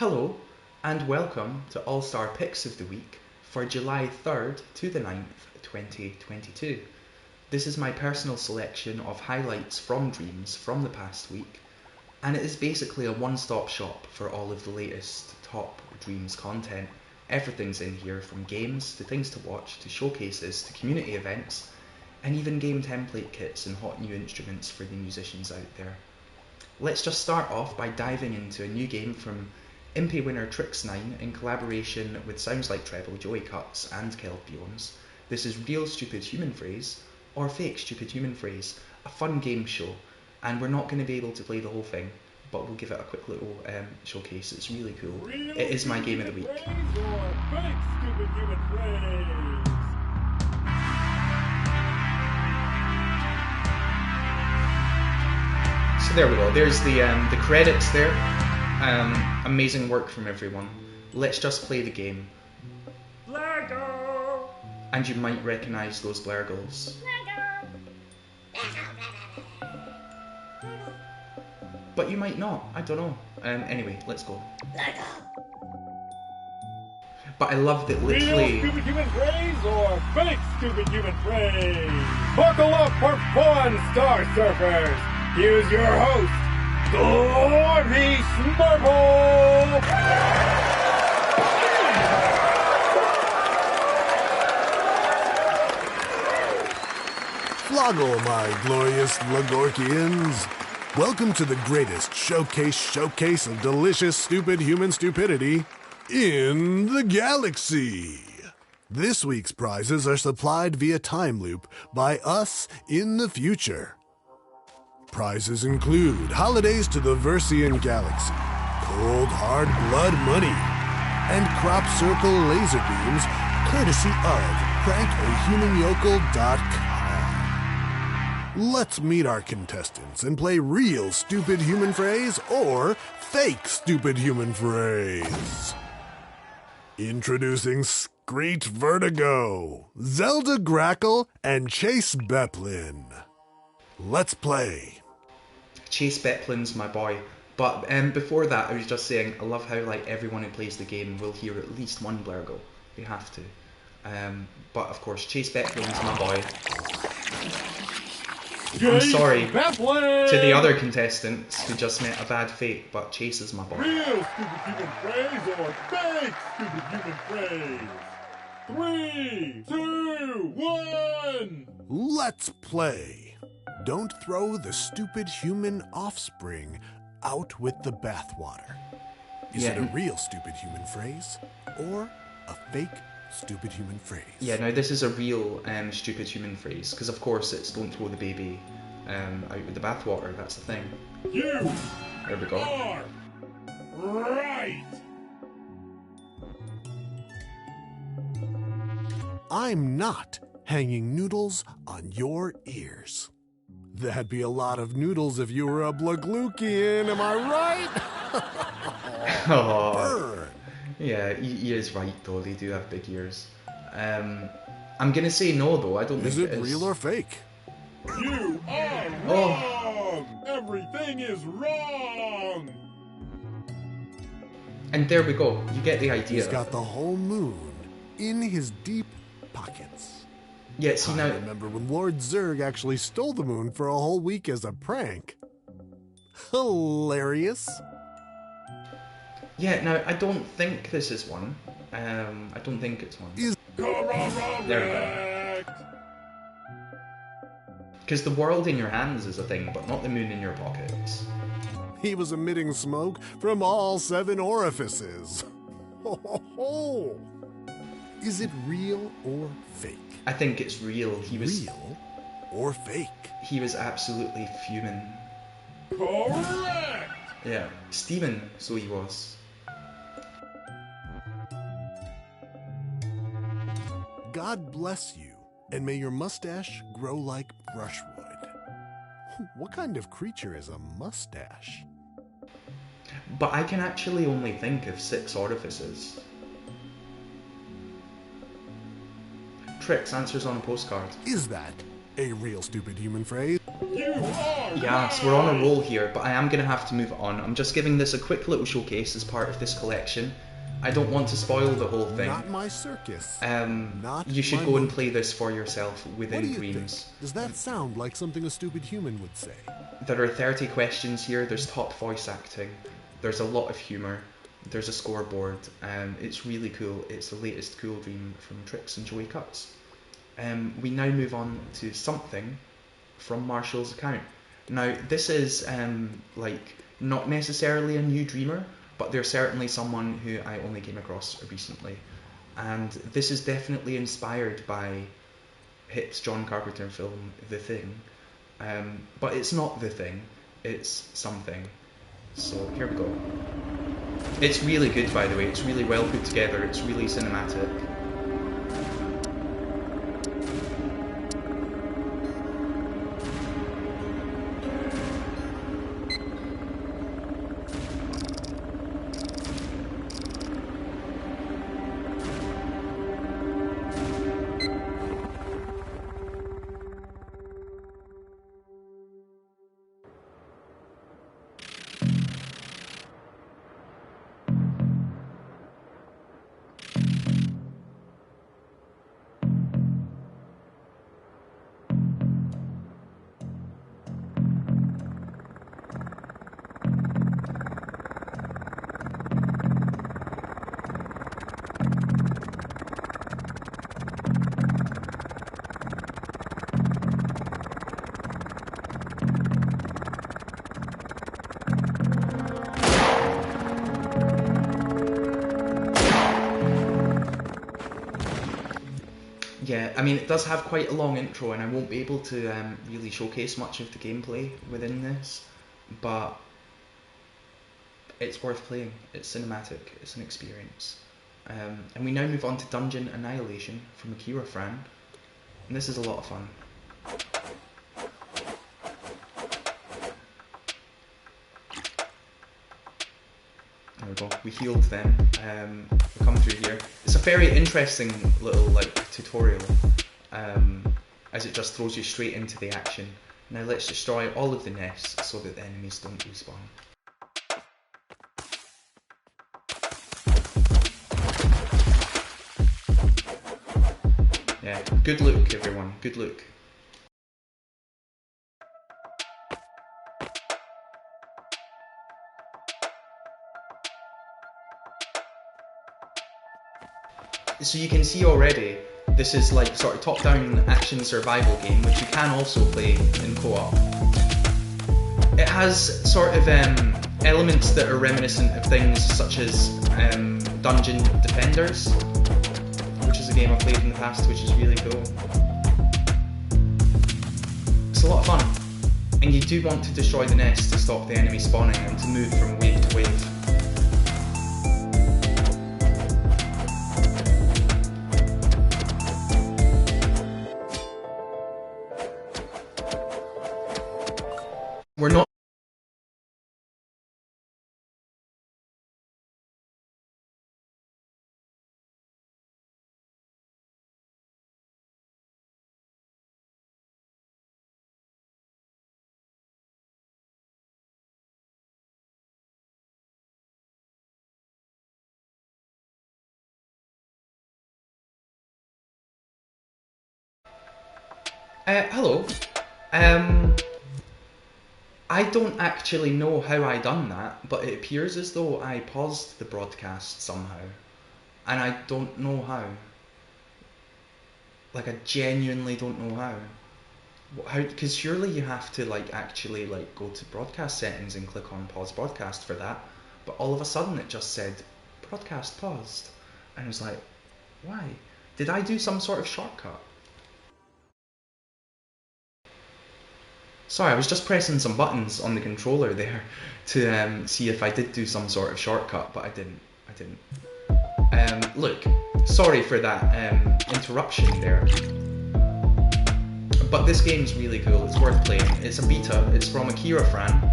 Hello and welcome to All-Star Picks of the Week for July 3rd to the 9th, 2022. This is my personal selection of highlights from Dreams from the past week, and it is basically a one-stop shop for all of the latest top Dreams content. Everything's in here, from games to things to watch to showcases to community events, and even game template kits and hot new instruments for the musicians out there. Let's just start off by diving into a new game from Impy winner Trix9 in collaboration with Sounds Like Treble, Joey Cuts and Kelbiomes. This is Real Stupid Human Phrase, or Fake Stupid Human Phrase, a fun game show, and we're not going to be able to play the whole thing, but we'll give it a quick little showcase. It's really cool. It is my game of the week. So there we go, there's the credits there. Amazing work from everyone. Let's just play the game. Blargo! And you might recognise those Blargles. But you might not, I don't know. Anyway, let's go. But I love that literally... Real stupid human phrase or fake stupid human phrase? Buckle up for fun, Star Surfers! Here's your host, Varnish Marble! Floggle, my glorious Lagorkians. Welcome to the greatest showcase of delicious, stupid human stupidity in the galaxy. This week's prizes are supplied via time loop by us in the future. Prizes include holidays to the Versian galaxy, cold hard blood money, and crop circle laser beams courtesy of prankahumanyokel.com. Let's meet our contestants and play real stupid human phrase or fake stupid human phrase. Introducing Screech Vertigo, Zelda Grackle, and Chase Beplin. Let's play. Chase Beplin's my boy. But before that, I was just saying, I love how everyone who plays the game will hear at least one Blargle. They have to. But of course, Chase Beplin's my boy. I'm sorry to the other contestants who just met a bad fate, but Chase is my boy. Real stupid human phrase or fake stupid human phrase? 3, 2, 1! Let's play. Don't throw the stupid human offspring out with the bathwater. Is it a real stupid human phrase or a fake stupid human phrase? Yeah, now this is a real stupid human phrase, because of course it's don't throw the baby out with the bathwater, that's the thing. There we go. Are right! I'm not hanging noodles on your ears. That'd be a lot of noodles if you were a Blaglukian, am I right? Oh, Burn. yeah, he is right though, they do have big ears. I'm gonna say no though, I don't think it is. Is it real or fake? You are wrong! Everything is wrong! And there we go, you get the idea. He's got the whole moon in his deep pockets. Yeah, see now... I remember when Lord Zurg actually stole the moon for a whole week as a prank. Hilarious. Yeah, now, I don't think this is one. I don't think it's one. There we go. Because the world in your hands is a thing, but not the moon in your pockets. He was emitting smoke from all 7 orifices. Ho, ho, ho. Is it real or fake? I think it's real. He was... Real or fake? He was absolutely fuming. Correct! Yeah, Steven, so he was. God bless you, and may your mustache grow like brushwood. What kind of creature is a mustache? But I can actually only think of 6 orifices. Trix answers on a postcard. Is that a real stupid human phrase? You are Yeah, so we're on a roll here, but I am going to have to move on. I'm just giving this a quick little showcase as part of this collection. I don't want to spoil the whole thing. Not my circus. You should go and play this for yourself within Dreams. Does that sound like something a stupid human would say? There are 30 questions here, there's top voice acting, there's a lot of humour, there's a scoreboard, it's really cool. It's the latest cool dream from Trix and Joey Cuts. We now move on to something from Marshall's account. Now, this is like not necessarily a new dreamer, but they're certainly someone who I only came across recently. And this is definitely inspired by Hit's John Carpenter film The Thing. But it's not The Thing, it's something. So here we go. It's really good, by the way. It's really well put together. It's really cinematic. Yeah, I mean, it does have quite a long intro, and I won't be able to really showcase much of the gameplay within this, but it's worth playing. It's cinematic, it's an experience. And we now move on to Dungeon Annihilation from Akira Fran, and this is a lot of fun. There we go, we healed them. We come through here. It's a very interesting little tutorial, as it just throws you straight into the action. Now let's destroy all of the nests so that the enemies don't respawn. Yeah, good look everyone, good look. So you can see already, this is like sort of top-down action survival game, which you can also play in co-op. It has sort of elements that are reminiscent of things such as Dungeon Defenders, which is a game I've played in the past, which is really cool. It's a lot of fun, and you do want to destroy the nest to stop the enemy spawning and to move from wave to wave. We're not hello. I don't actually know how I done that, but it appears as though I paused the broadcast somehow, and I don't know how. Like, I genuinely don't know how. How? Because surely you have to actually go to broadcast settings and click on pause broadcast for that, but all of a sudden it just said broadcast paused, and I was like, why? Did I do some sort of shortcut? Sorry, I was just pressing some buttons on the controller there to see if I did do some sort of shortcut, but I didn't. Look, sorry for that interruption there. But this game's really cool, it's worth playing. It's a beta, it's from Akira Fran.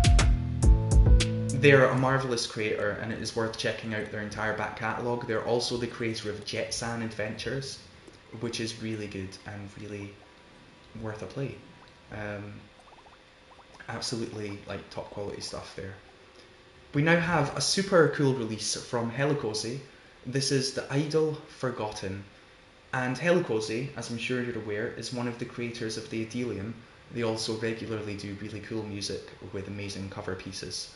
They're a marvellous creator, and it is worth checking out their entire back catalogue. They're also the creator of Jetsan Adventures, which is really good and really worth a play. absolutely like top quality stuff there. We now have a super cool release from Helicozy. This is The Idol Forgotten. And Helicozy, as I'm sure you're aware, is one of the creators of the Idyllium. They also regularly do really cool music with amazing cover pieces.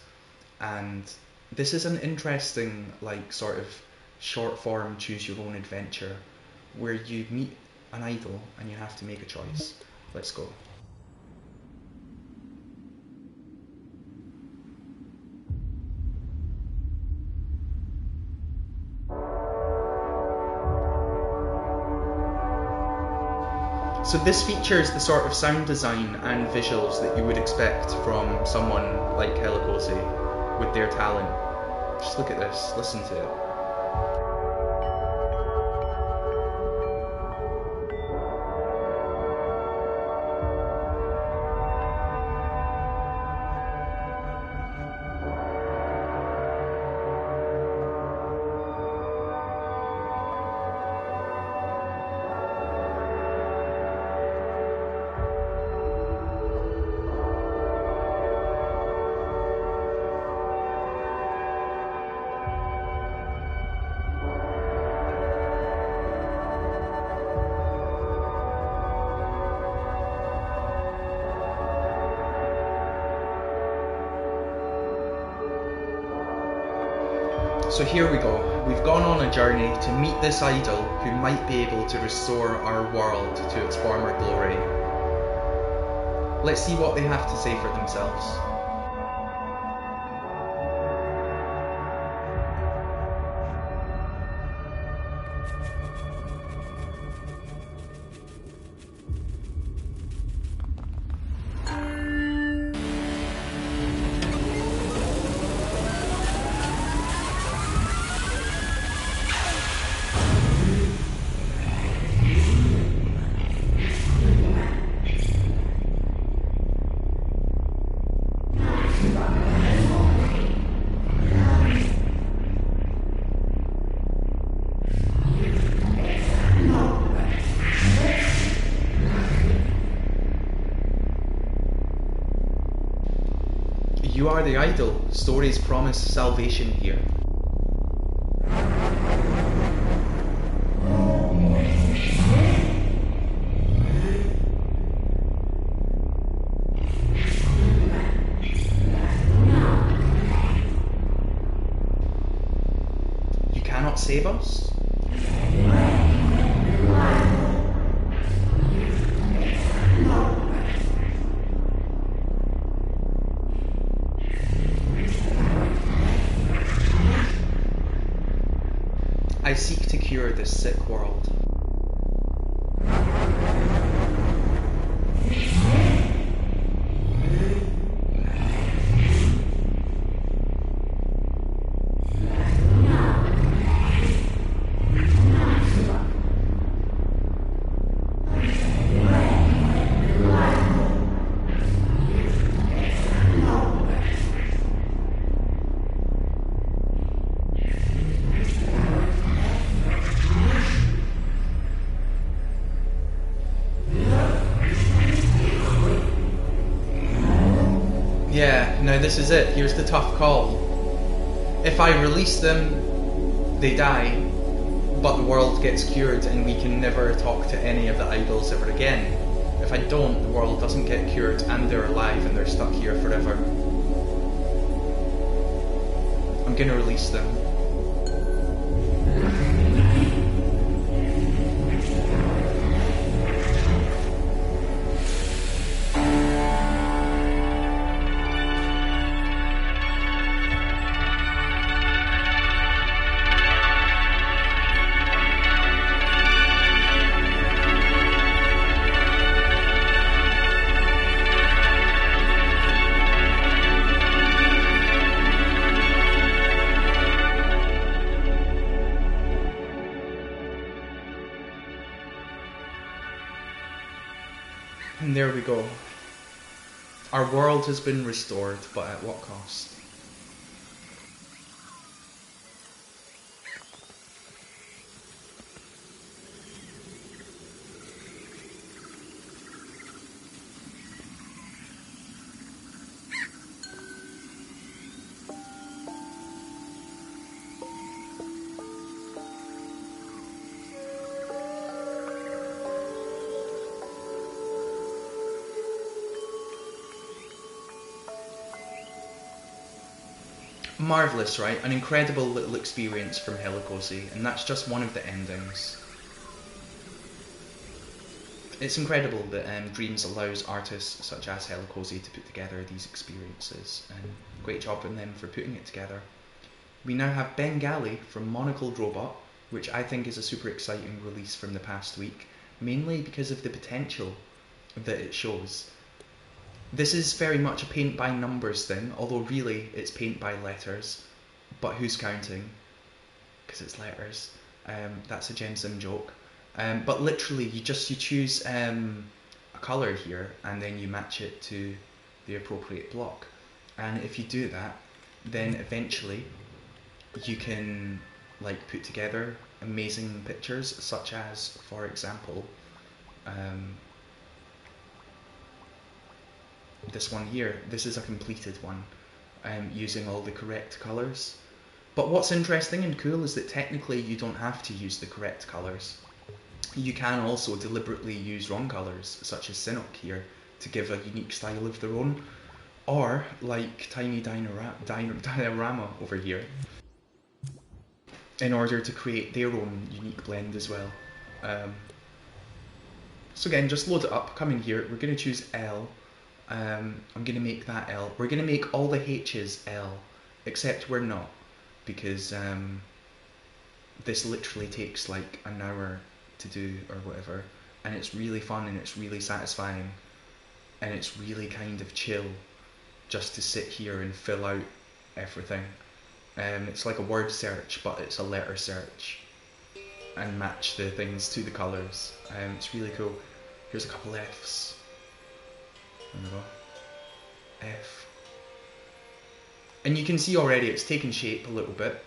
And this is an interesting, like, sort of short form choose your own adventure where you meet an idol and you have to make a choice. Let's go. So this features the sort of sound design and visuals that you would expect from someone like Helicozy with their talent. Just look at this, listen to it. So here we go. We've gone on a journey to meet this idol who might be able to restore our world to its former glory. Let's see what they have to say for themselves. You are the idol. Stories promise salvation here. You cannot save us? I seek to cure this sick world. Yeah, now this is it. Here's the tough call. If I release them, they die, but the world gets cured and we can never talk to any of the idols ever again. If I don't, the world doesn't get cured and they're alive and they're stuck here forever. I'm gonna release them. And there we go. Our world has been restored, but at what cost? marvellous, right? An incredible little experience from Helicosi, and that's just one of the endings. It's incredible that Dreams allows artists such as Helicosi to put together these experiences, and great job on them for putting it together. We now have Galley from Monocled Robot, which I think is a super exciting release from the past week, mainly because of the potential that it shows. This is very much a paint by numbers thing, although really it's paint by letters, but who's counting? Because it's letters. That's a Jensen joke. But literally you choose a colour here and then you match it to the appropriate block. And if you do that, then eventually you can like put together amazing pictures, such as, for example, this one here. This is a completed one, using all the correct colours. But what's interesting and cool is that technically you don't have to use the correct colours. You can also deliberately use wrong colours, such as Sinnock here, to give a unique style of their own, or like Tiny Diorama over here, in order to create their own unique blend as well. So again, just load it up, come in here, we're going to choose L. I'm going to make that L. We're going to make all the H's L, except we're not, because this literally takes like an hour to do or whatever, and it's really fun and it's really satisfying, and it's really kind of chill just to sit here and fill out everything. It's like a word search, but it's a letter search, and match the things to the colours. It's really cool. Here's a couple F's. There we go. F. And you can see already it's taken shape a little bit.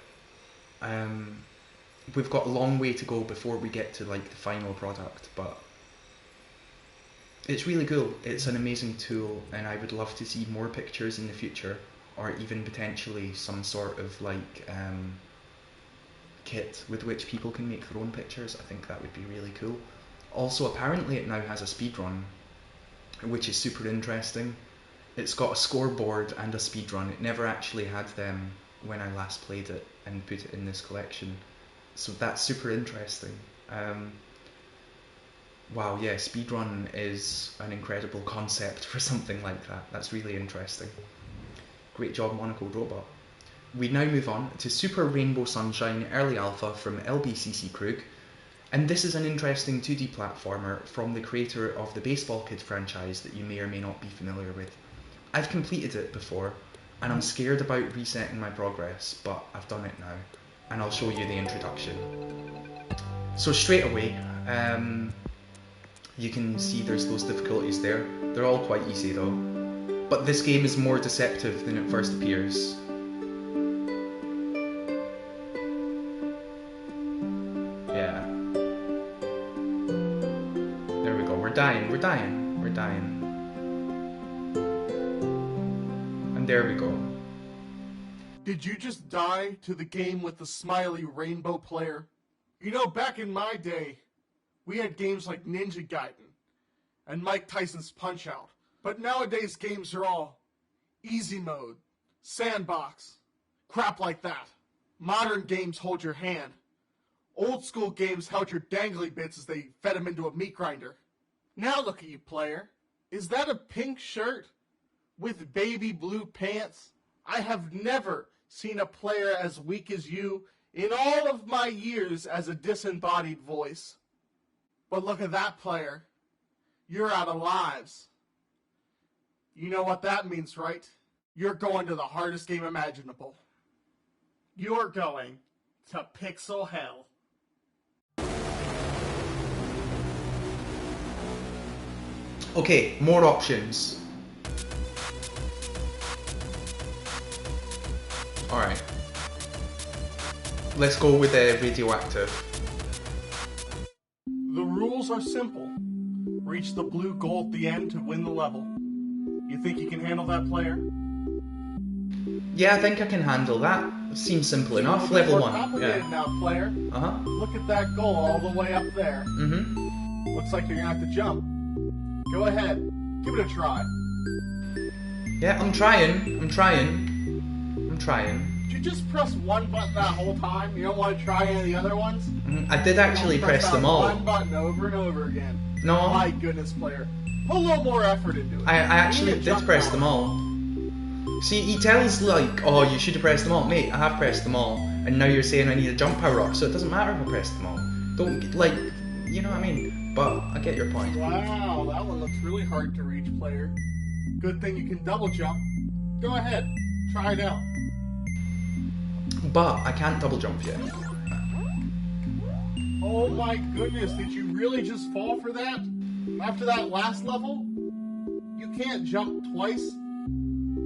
We've got a long way to go before we get to like the final product, but it's really cool. It's an amazing tool, and I would love to see more pictures in the future, or even potentially some sort of like kit with which people can make their own pictures. I think that would be really cool. Also, apparently it now has a speedrun, which is super interesting. It's got a scoreboard and a speedrun. It never actually had them when I last played it and put it in this collection. So that's super interesting. Wow, yeah, speedrun is an incredible concept for something like that. That's really interesting. Great job, Monocled Robot. We now move on to Super Rainbow Sunshine Early Alpha from LBCC Krug. And this is an interesting 2D platformer from the creator of the Baseball Kid franchise that you may or may not be familiar with. I've completed it before, and I'm scared about resetting my progress, but I've done it now, and I'll show you the introduction. So straight away, you can see there's those difficulties there. They're all quite easy though, but this game is more deceptive than it first appears. Yeah. There we go, we're dying. And there we go. Did you just die to the game with the smiley rainbow player? You know, back in my day, we had games like Ninja Gaiden and Mike Tyson's Punch-Out. But nowadays games are all easy mode, sandbox, crap like that. Modern games hold your hand. Old school games held your dangly bits as they fed them into a meat grinder. Now look at you, player. Is that a pink shirt with baby blue pants? I have never seen a player as weak as you in all of my years as a disembodied voice. But look at that player. You're out of lives. You know what that means, right? You're going to the hardest game imaginable. You're going to Pixel Hell. Okay, more options. Alright. Let's go with the radioactive. The rules are simple. Reach the blue goal at the end to win the level. You think you can handle that, player? Yeah, I think I can handle that. It seems simple enough. Level 1. Complicated now, player. Look at that goal all the way up there. Looks like you're gonna have to jump. Go ahead. Give it a try. Yeah, I'm trying. Did you just press one button that whole time? You don't want to try any of the other ones? I did actually press them all. One button over and over again. No. My goodness, player. Put a little more effort into it. I actually did press them all. See, he tells like, oh, you should have pressed them all. Mate, I have pressed them all. And now you're saying I need a jump power up, so it doesn't matter if I pressed them all. Don't, like, you know what I mean? But I get your point. Wow, that one looks really hard to reach, player. Good thing you can double jump. Go ahead, try it out. But I can't double jump yet. Oh my goodness, did you really just fall for that? After that last level? You can't jump twice.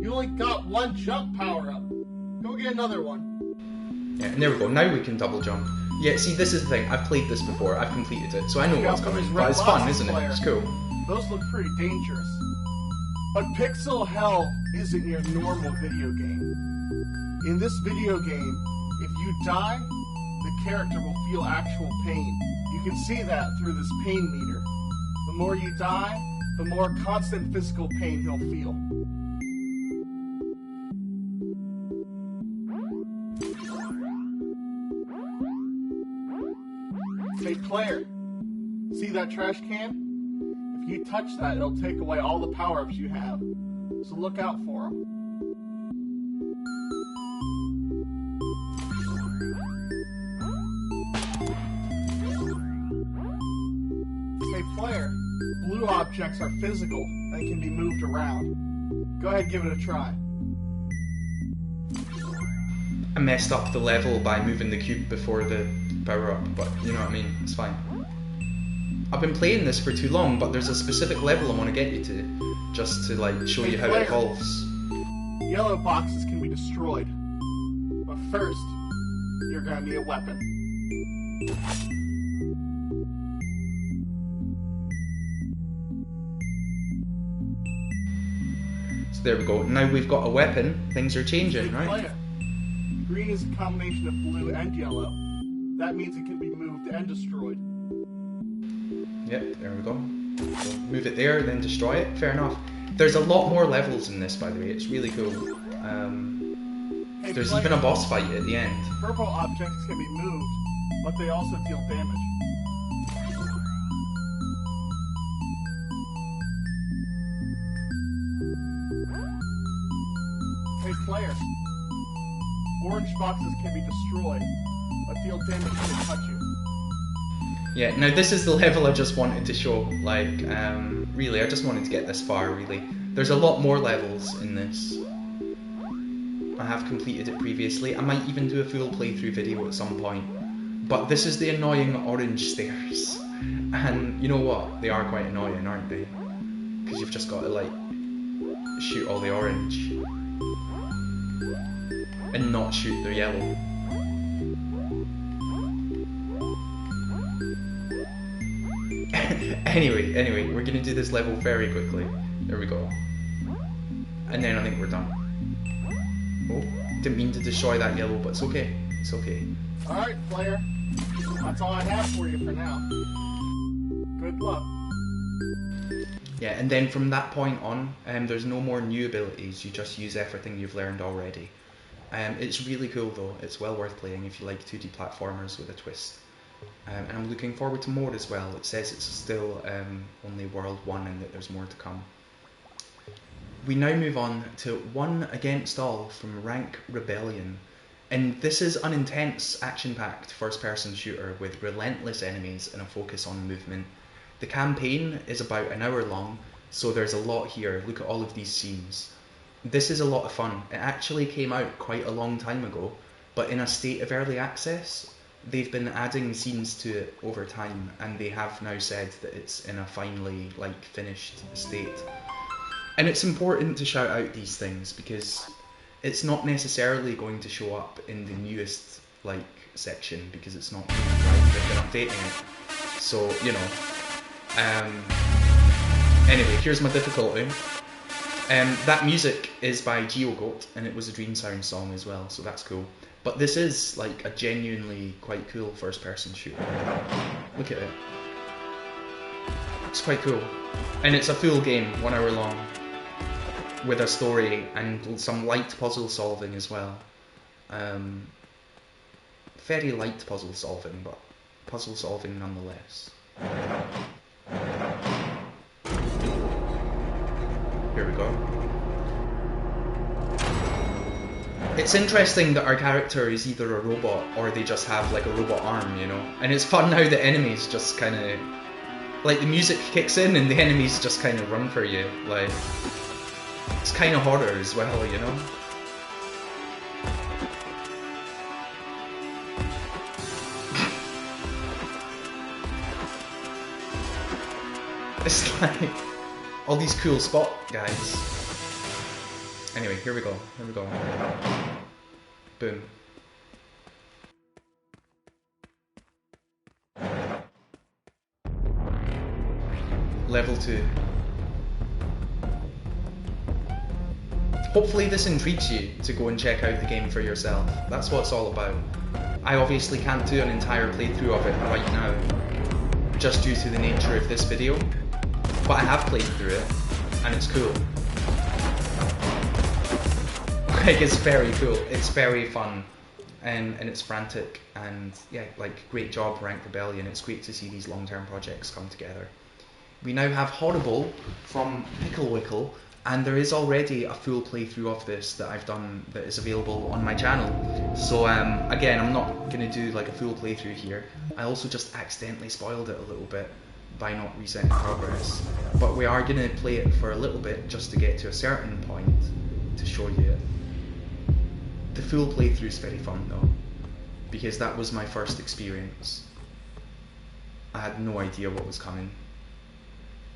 You only got one jump power up. Go get another one. Yeah, and there we go. Now we can double jump. Yeah, see, this is the thing. I've played this before. I've completed it, so I know what's coming. But it's fun, isn't it? It's cool. Those look pretty dangerous. But Pixel Hell isn't your normal video game. In this video game, if you die, the character will feel actual pain. You can see that through this pain meter. The more you die, the more constant physical pain he'll feel. Hey player, see that trash can? If you touch that, it'll take away all the power-ups you have. So look out for them. Hey player, blue objects are physical and can be moved around. Go ahead and give it a try. I messed up the level by moving the cube before the power up, but you know what I mean, it's fine. I've been playing this for too long, but there's a specific level I want to get you to, just to like show you how it evolves. Yellow boxes can be destroyed, but first, you're gonna need a weapon. So there we go. Now we've got a weapon, things are changing, right? Player. Green is a combination of blue and yellow. That means it can be moved and destroyed. Yep, there we go. So move it there, then destroy it. Fair enough. There's a lot more levels in this, by the way. It's really cool. Hey, there's player. even a boss fight at the end. Purple objects can be moved, but they also deal damage. Hey player, orange boxes can be destroyed, but deal damage when they touch you. Yeah, now this is the level I just wanted to show. Like, really, I just wanted to get this far, really. There's a lot more levels in this. I have completed it previously. I might even do a full playthrough video at some point. But this is the annoying orange stairs. And you know what? They are quite annoying, aren't they? Because you've just got to, like, shoot all the orange. And not shoot the yellow. Anyway, we're gonna do this level very quickly. There we go. And then I think we're done. Oh, didn't mean to destroy that yellow, but it's okay. It's okay. Alright, player. That's all I have for you for now. Good luck. Yeah, and then from that point on, there's no more new abilities. You just use everything you've learned already. It's really cool though. It's well worth playing if you like 2D platformers with a twist. And I'm looking forward to more as well. It says it's still only World 1 and that there's more to come. We now move on to One Against All from Rank Rebellion. And this is an intense, action-packed first-person shooter with relentless enemies and a focus on movement. The campaign is about an hour long, so there's a lot here. Look at all of these scenes. This is a lot of fun. It actually came out quite a long time ago, but in a state of early access. They've been adding scenes to it over time, and they have now said that it's in a finally, like, finished state. And it's important to shout out these things because it's not necessarily going to show up in the newest, like, section because it's not, like, they've been updating it. So, you know. Anyway, here's my difficulty. That music is by GeoGoat, and it was a Dream Sound song as well, so that's cool. But this is like a genuinely quite cool first-person shooter. Look at it. It's quite cool. And it's a full game, 1 hour long, with a story and some light puzzle solving as well. Very light puzzle solving, but puzzle solving nonetheless. Here we go. It's interesting that our character is either a robot or they just have like a robot arm, you know? And it's fun how the enemies just kind of... like the music kicks in and the enemies just kind of run for you. Like, it's kind of horror as well, you know? It's like all these cool spot guys. Anyway, here we go. Here we go. Boom. Level 2. Hopefully this intrigues you to go and check out the game for yourself. That's what it's all about. I obviously can't do an entire playthrough of it right now, just due to the nature of this video, but I have played through it, and it's cool. Like, it's very cool, it's very fun, and it's frantic, and yeah, like, great job Rank Rebellion. It's great to see these long-term projects come together. We now have Horrible from Picklewickle, and there is already a full playthrough of this that I've done that is available on my channel. So again, I'm not going to do like a full playthrough here. I also just accidentally spoiled it a little bit by not resetting progress. But we are going to play it for a little bit just to get to a certain point to show you it. The full playthrough is very fun though, because that was my first experience. I had no idea what was coming.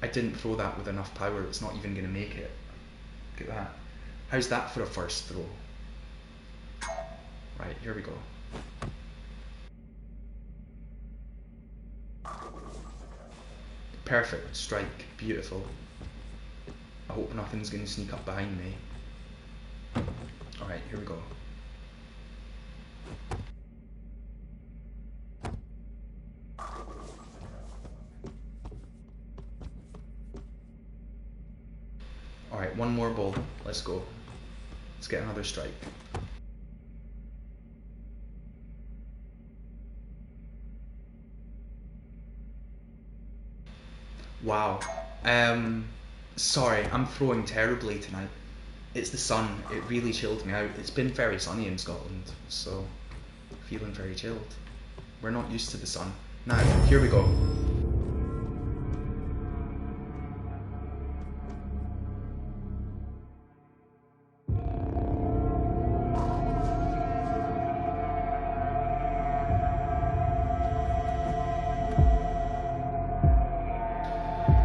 I didn't throw that with enough power, it's not even going to make it. Look at that. How's that for a first throw? Right, here we go. Perfect strike, beautiful. I hope nothing's going to sneak up behind me. Alright, here we go. Alright, one more ball. Let's go. Let's get another strike. Wow. Sorry, I'm throwing terribly tonight. It's the sun. It really chilled me out. It's been very sunny in Scotland, so feeling very chilled. We're not used to the sun. Now, here we go.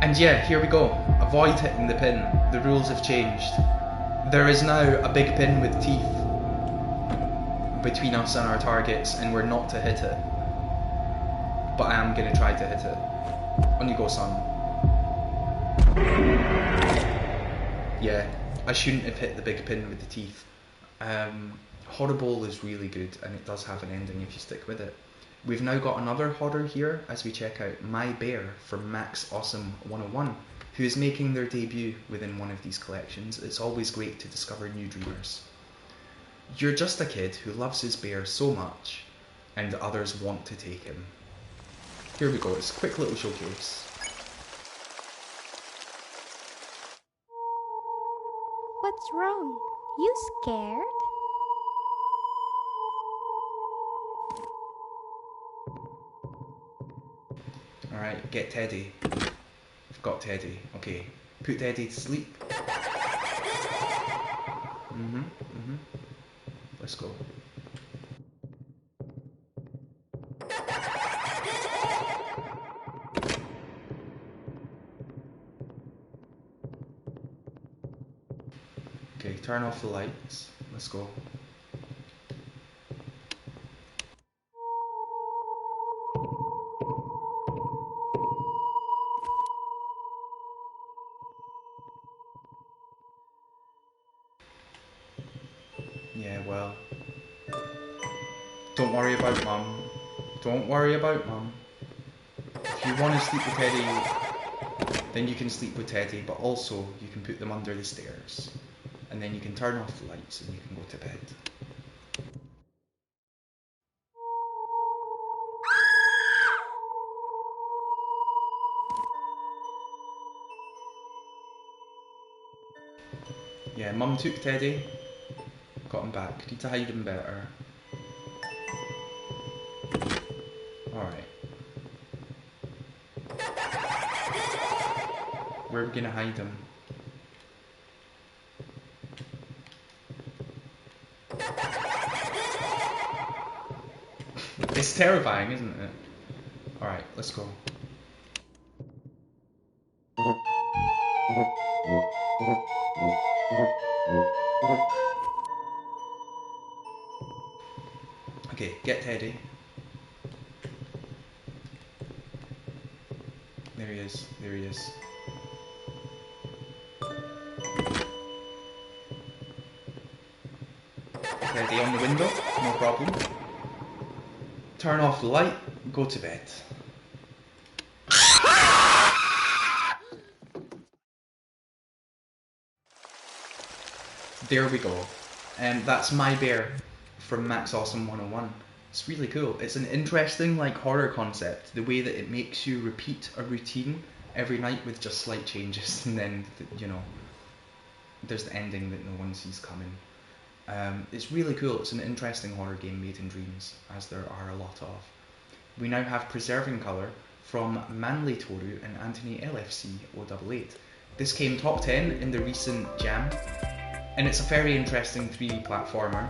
And yeah, here we go. Avoid hitting the pin. The rules have changed. There is now a big pin with teeth between us and our targets, and we're not to hit it. But I am going to try to hit it. On you go, son. Yeah, I shouldn't have hit the big pin with the teeth. Horrible is really good, and it does have an ending if you stick with it. We've now got another horror here as we check out My Bear from Max Awesome 101, who is making their debut within one of these collections. It's always great to discover new dreamers. You're just a kid who loves his bear so much, and others want to take him. Here we go, it's a quick little showcase. What's wrong? You scared? Alright, get Teddy. I've got Teddy. Okay, put Teddy to sleep. Let's go. Okay, turn off the lights. Let's go. Yeah, well, don't worry about Mum. Don't worry about Mum. If you want to sleep with Teddy, then you can sleep with Teddy, but also you can put them under the stairs. And then you can turn off the lights and you can go to bed. Yeah, Mum took Teddy. Got him back. Need to hide him better. Alright. Where are we gonna hide him? It's terrifying, isn't it? Alright, let's go. Okay, get Teddy. There he is, there he is. Teddy on the window, no problem. Turn off the light, go to bed. There we go. That's My Bear from Max Awesome 101. It's really cool. It's an interesting like horror concept, the way that it makes you repeat a routine every night with just slight changes, and then, you know, there's the ending that no one sees coming. It's really cool. It's an interesting horror game made in dreams, as there are a lot of. We now have Preserving Colour from Manly Toru and Anthony LFC 088. This came top 10 in the recent Jam, and it's a very interesting 3D platformer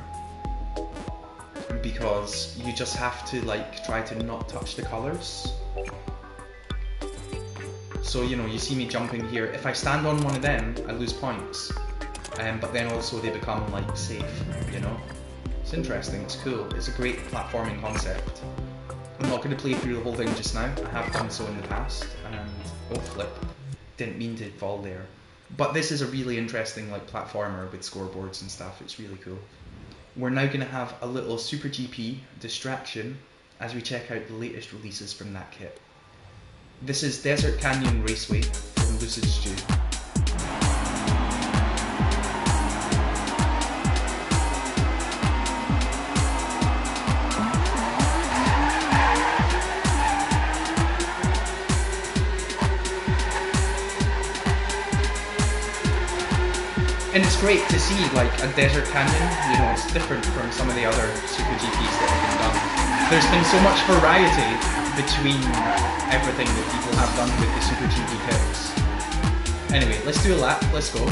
because you just have to like try to not touch the colours. So, you know, you see me jumping here. If I stand on one of them, I lose points. But then also they become like safe, you know? It's interesting, it's cool, it's a great platforming concept. I'm not going to play through the whole thing just now, I have done so in the past, and oh flip, didn't mean to fall there. But this is a really interesting like platformer with scoreboards and stuff, it's really cool. We're now going to have a little Super GP distraction as we check out the latest releases from that kit. This is Desert Canyon Raceway from Lucid Stew. And it's great to see like a desert canyon, you know, it's different from some of the other Super GPs that have been done. There's been so much variety between everything that people have done with the Super GP kits. Anyway, let's do a lap, let's go.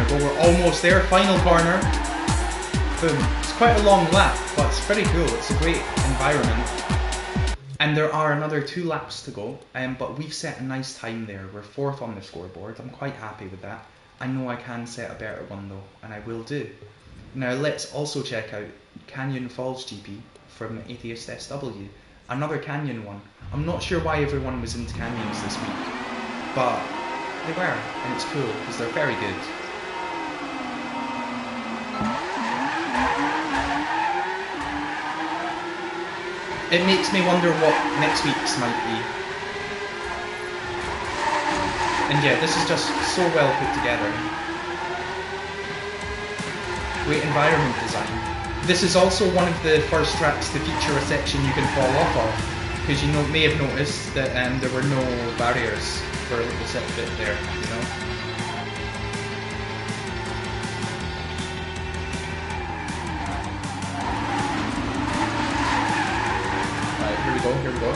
We're almost there, final corner. Boom. It's quite a long lap, but it's pretty cool. It's a great environment. And there are another 2 laps to go, but we've set a nice time there. We're 4th on the scoreboard. I'm quite happy with that. I know I can set a better one though, and I will do. Now let's also check out Canyon Falls GP from Atheist SW. Another canyon one. I'm not sure why everyone was into canyons this week, but they were, and it's cool because they're very good. It makes me wonder what next week's might be. And yeah, this is just so well put together. Great environment design. This is also one of the first tracks to feature a section you can fall off of, because you may have noticed that there were no barriers for a little set bit there, you know. Right, here we go, here we go.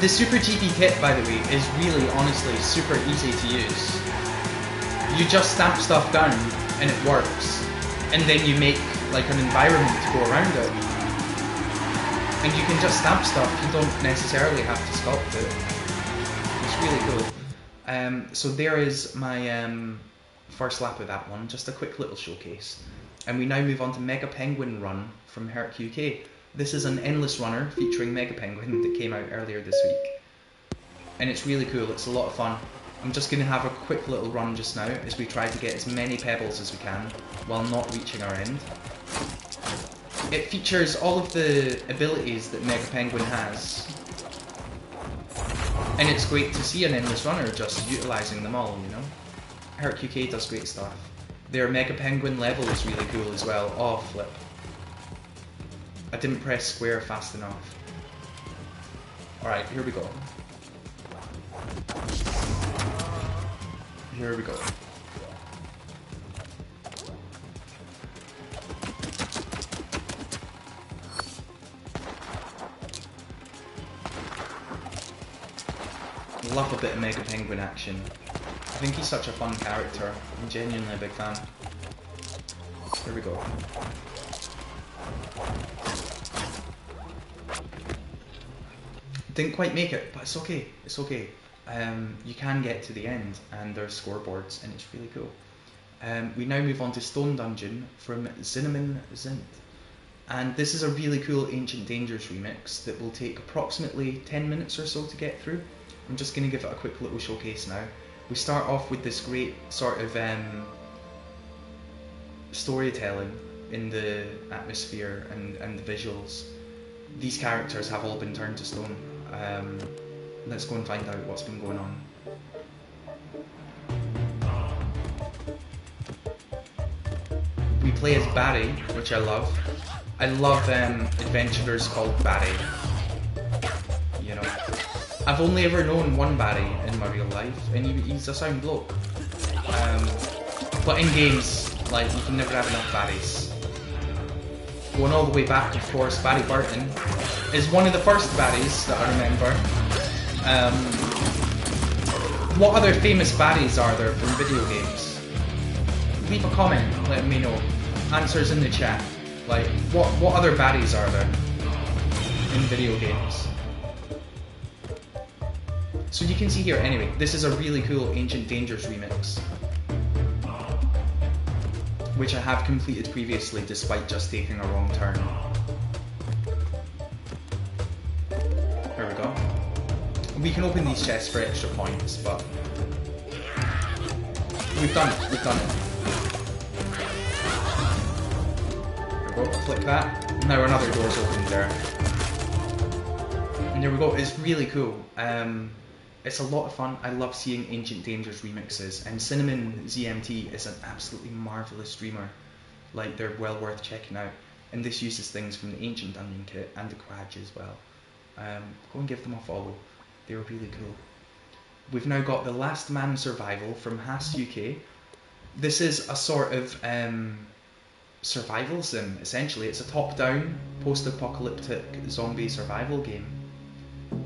The Super GP kit, by the way, is really, honestly, super easy to use. You just stamp stuff down and it works, and then you make like an environment to go around it, and you can just stamp stuff. You don't necessarily have to sculpt it. It's really cool. So there is my first lap of that one, just a quick little showcase, and we now move on to Mega Penguin Run from Herc UK. This is an endless runner featuring Mega Penguin that came out earlier this week, and it's really cool. It's a lot of fun. I'm just going to have a quick little run just now as we try to get as many pebbles as we can while not reaching our end. It features all of the abilities that Mega Penguin has, and it's great to see an endless runner just utilising them all, you know. Herc UK does great stuff. Their Mega Penguin level is really cool as well. Oh, flip. I didn't press square fast enough. Alright, here we go. Here we go. Love a bit of Mega Penguin action. I think he's such a fun character. I'm genuinely a big fan. Here we go. Didn't quite make it, but it's okay. It's okay. You can get to the end, and there's scoreboards, and it's really cool. We now move on to Stone Dungeon from Cinnamon Zint. And this is a really cool Ancient Dangers remix that will take approximately 10 minutes or so to get through. I'm just going to give it a quick little showcase now. We start off with this great sort of storytelling in the atmosphere and the visuals. These characters have all been turned to stone. Let's go and find out what's been going on. We play as Barry, which I love. I love adventurers called Barry. You know, I've only ever known one Barry in my real life, and he's a sound bloke. But in games, like, you can never have enough Barrys. Going all the way back, of course, Barry Burton is one of the first Barrys that I remember. What other famous Barrys are there from video games? Leave a comment, let me know. Answers in the chat. Like, what other Barrys are there in video games? So you can see here, anyway, this is a really cool Ancient Dangers remix, which I have completed previously despite just taking a wrong turn. There we go. We can open these chests for extra points, but we've done it, we've done it. There we go, click that. Now another door's opened there. And there we go, it's really cool. It's a lot of fun. I love seeing Ancient Dangers remixes, and Cinnamon ZMT is an absolutely marvellous streamer. Like, they're well worth checking out. And this uses things from the Ancient Dungeon kit and the Quadge as well. Go and give them a follow. They were really cool. We've now got The Last Man Survival from Haas UK. This is a sort of survival sim, essentially. It's a top-down, post-apocalyptic zombie survival game.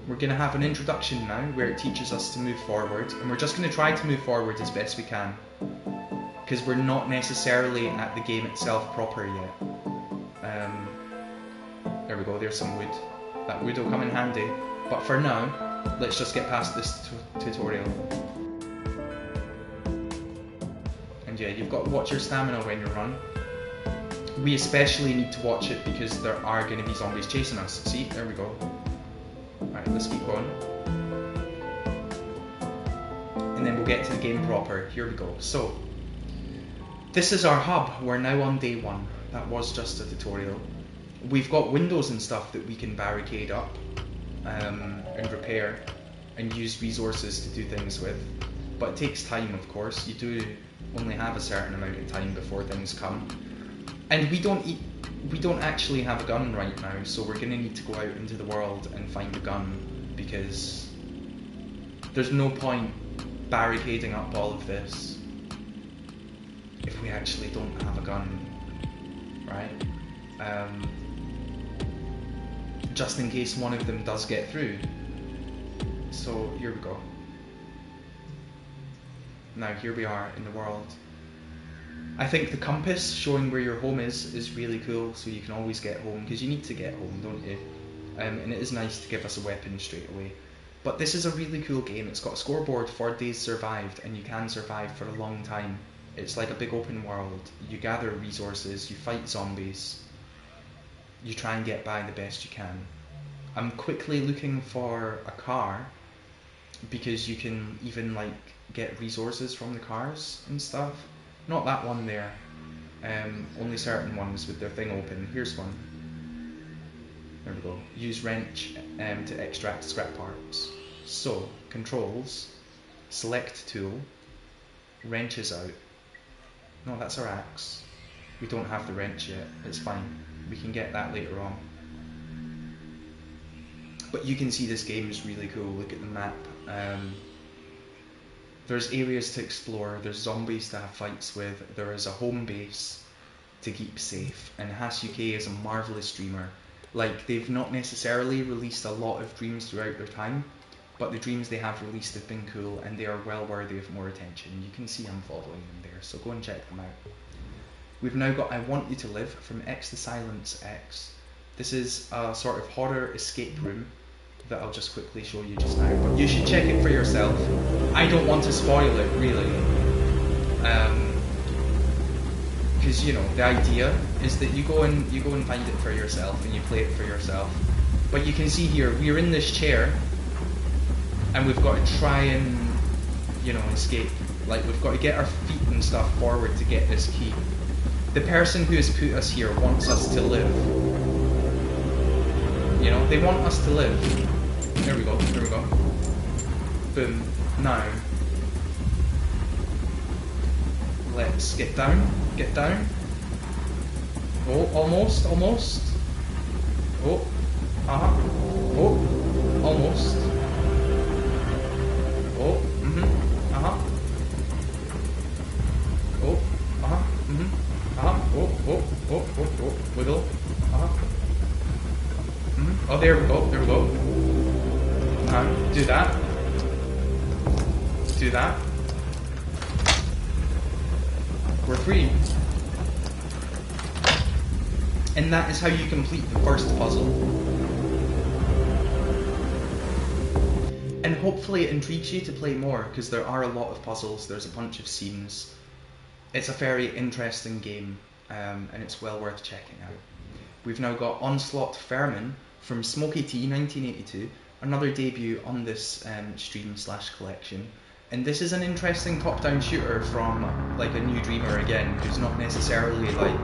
We're going to have an introduction now where it teaches us to move forward, and we're just going to try to move forward as best we can, because we're not necessarily at the game itself proper yet. There we go, there's some wood. That wood will come in handy, but for now, let's just get past this tutorial. And yeah, you've got to watch your stamina when you run. We especially need to watch it because there are going to be zombies chasing us. See, there we go. Alright, let's keep going. And then we'll get to the game proper. Here we go. So, this is our hub. We're now on day 1. That was just a tutorial. We've got windows and stuff that we can barricade up and repair and use resources to do things with. But it takes time, of course. You do only have a certain amount of time before things come. And we don't actually have a gun right now, so we're going to need to go out into the world and find a gun because there's no point barricading up all of this if we actually don't have a gun, right? Just in case one of them does get through. So here we go. Now here we are in the world. I think the compass showing where your home is really cool, so you can always get home, because you need to get home, don't you? And it is nice to give us a weapon straight away. But this is a really cool game. It's got a scoreboard for days survived, and you can survive for a long time. It's like a big open world. You gather resources, you fight zombies, you try and get by the best you can. I'm quickly looking for a car, because you can even like get resources from the cars and stuff. Not that one there, only certain ones with their thing open. Here's one. There we go. Use wrench to extract scrap parts. So, controls, select tool, wrench is out. No, that's our axe. We don't have the wrench yet, it's fine. We can get that later on. But you can see this game is really cool. Look at the map. There's areas to explore, there's zombies to have fights with, there is a home base to keep safe, and Has UK is a marvellous streamer. Like, they've not necessarily released a lot of dreams throughout their time, but the dreams they have released have been cool, and they are well worthy of more attention. You can see I'm following them there, so go and check them out. We've now got I Want You to Live from X to Silence X. This is a sort of horror escape room that I'll just quickly show you just now, but you should check it for yourself. I don't want to spoil it, really, because you know the idea is that you go and find it for yourself and you play it for yourself. But you can see here we're in this chair, and we've got to try and, you know, escape. Like, we've got to get our feet and stuff forward to get this key. The person who has put us here wants us to live. You know, they want us to live. There we go, there we go. Boom. Now, let's get down, get down. Oh, almost, almost. Oh, oh, almost. Oh, oh, oh, wiggle. Oh, there we go, there we go. Do that. Do that. We're free. And that is how you complete the first puzzle. And hopefully it intrigues you to play more, because there are a lot of puzzles, there's a bunch of scenes. It's a very interesting game, and it's well worth checking out. We've now got Omenfurman from Smoky T 1982, another debut on this stream/collection. And this is an interesting top-down shooter from like a new dreamer again, who's not necessarily like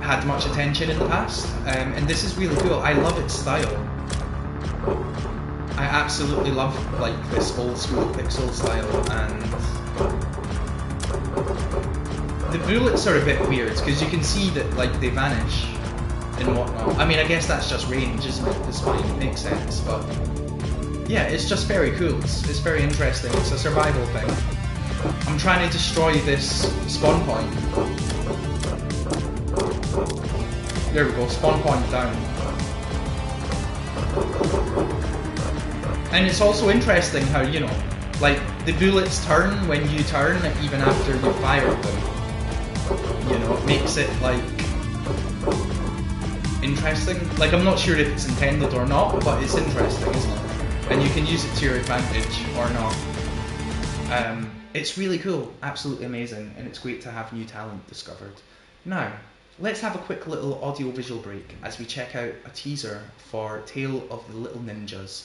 had much attention in the past. And this is really cool. I love its style. I absolutely love like this old school pixel style, and the bullets are a bit weird because you can see that like they vanish and whatnot. I mean, I guess that's just range, isn't it? It's fine, it makes sense, but yeah, it's just very cool. It's very interesting. It's a survival thing. I'm trying to destroy this spawn point. There we go, spawn point down. And it's also interesting how, you know, like the bullets turn when you turn, even after you fired them. You know, it makes it like interesting. Like, I'm not sure if it's intended or not, but it's interesting, isn't it? And you can use it to your advantage or not. It's really cool, absolutely amazing, and it's great to have new talent discovered. Now, let's have a quick little audio-visual break as we check out a teaser for Tale of the Little Ninjas.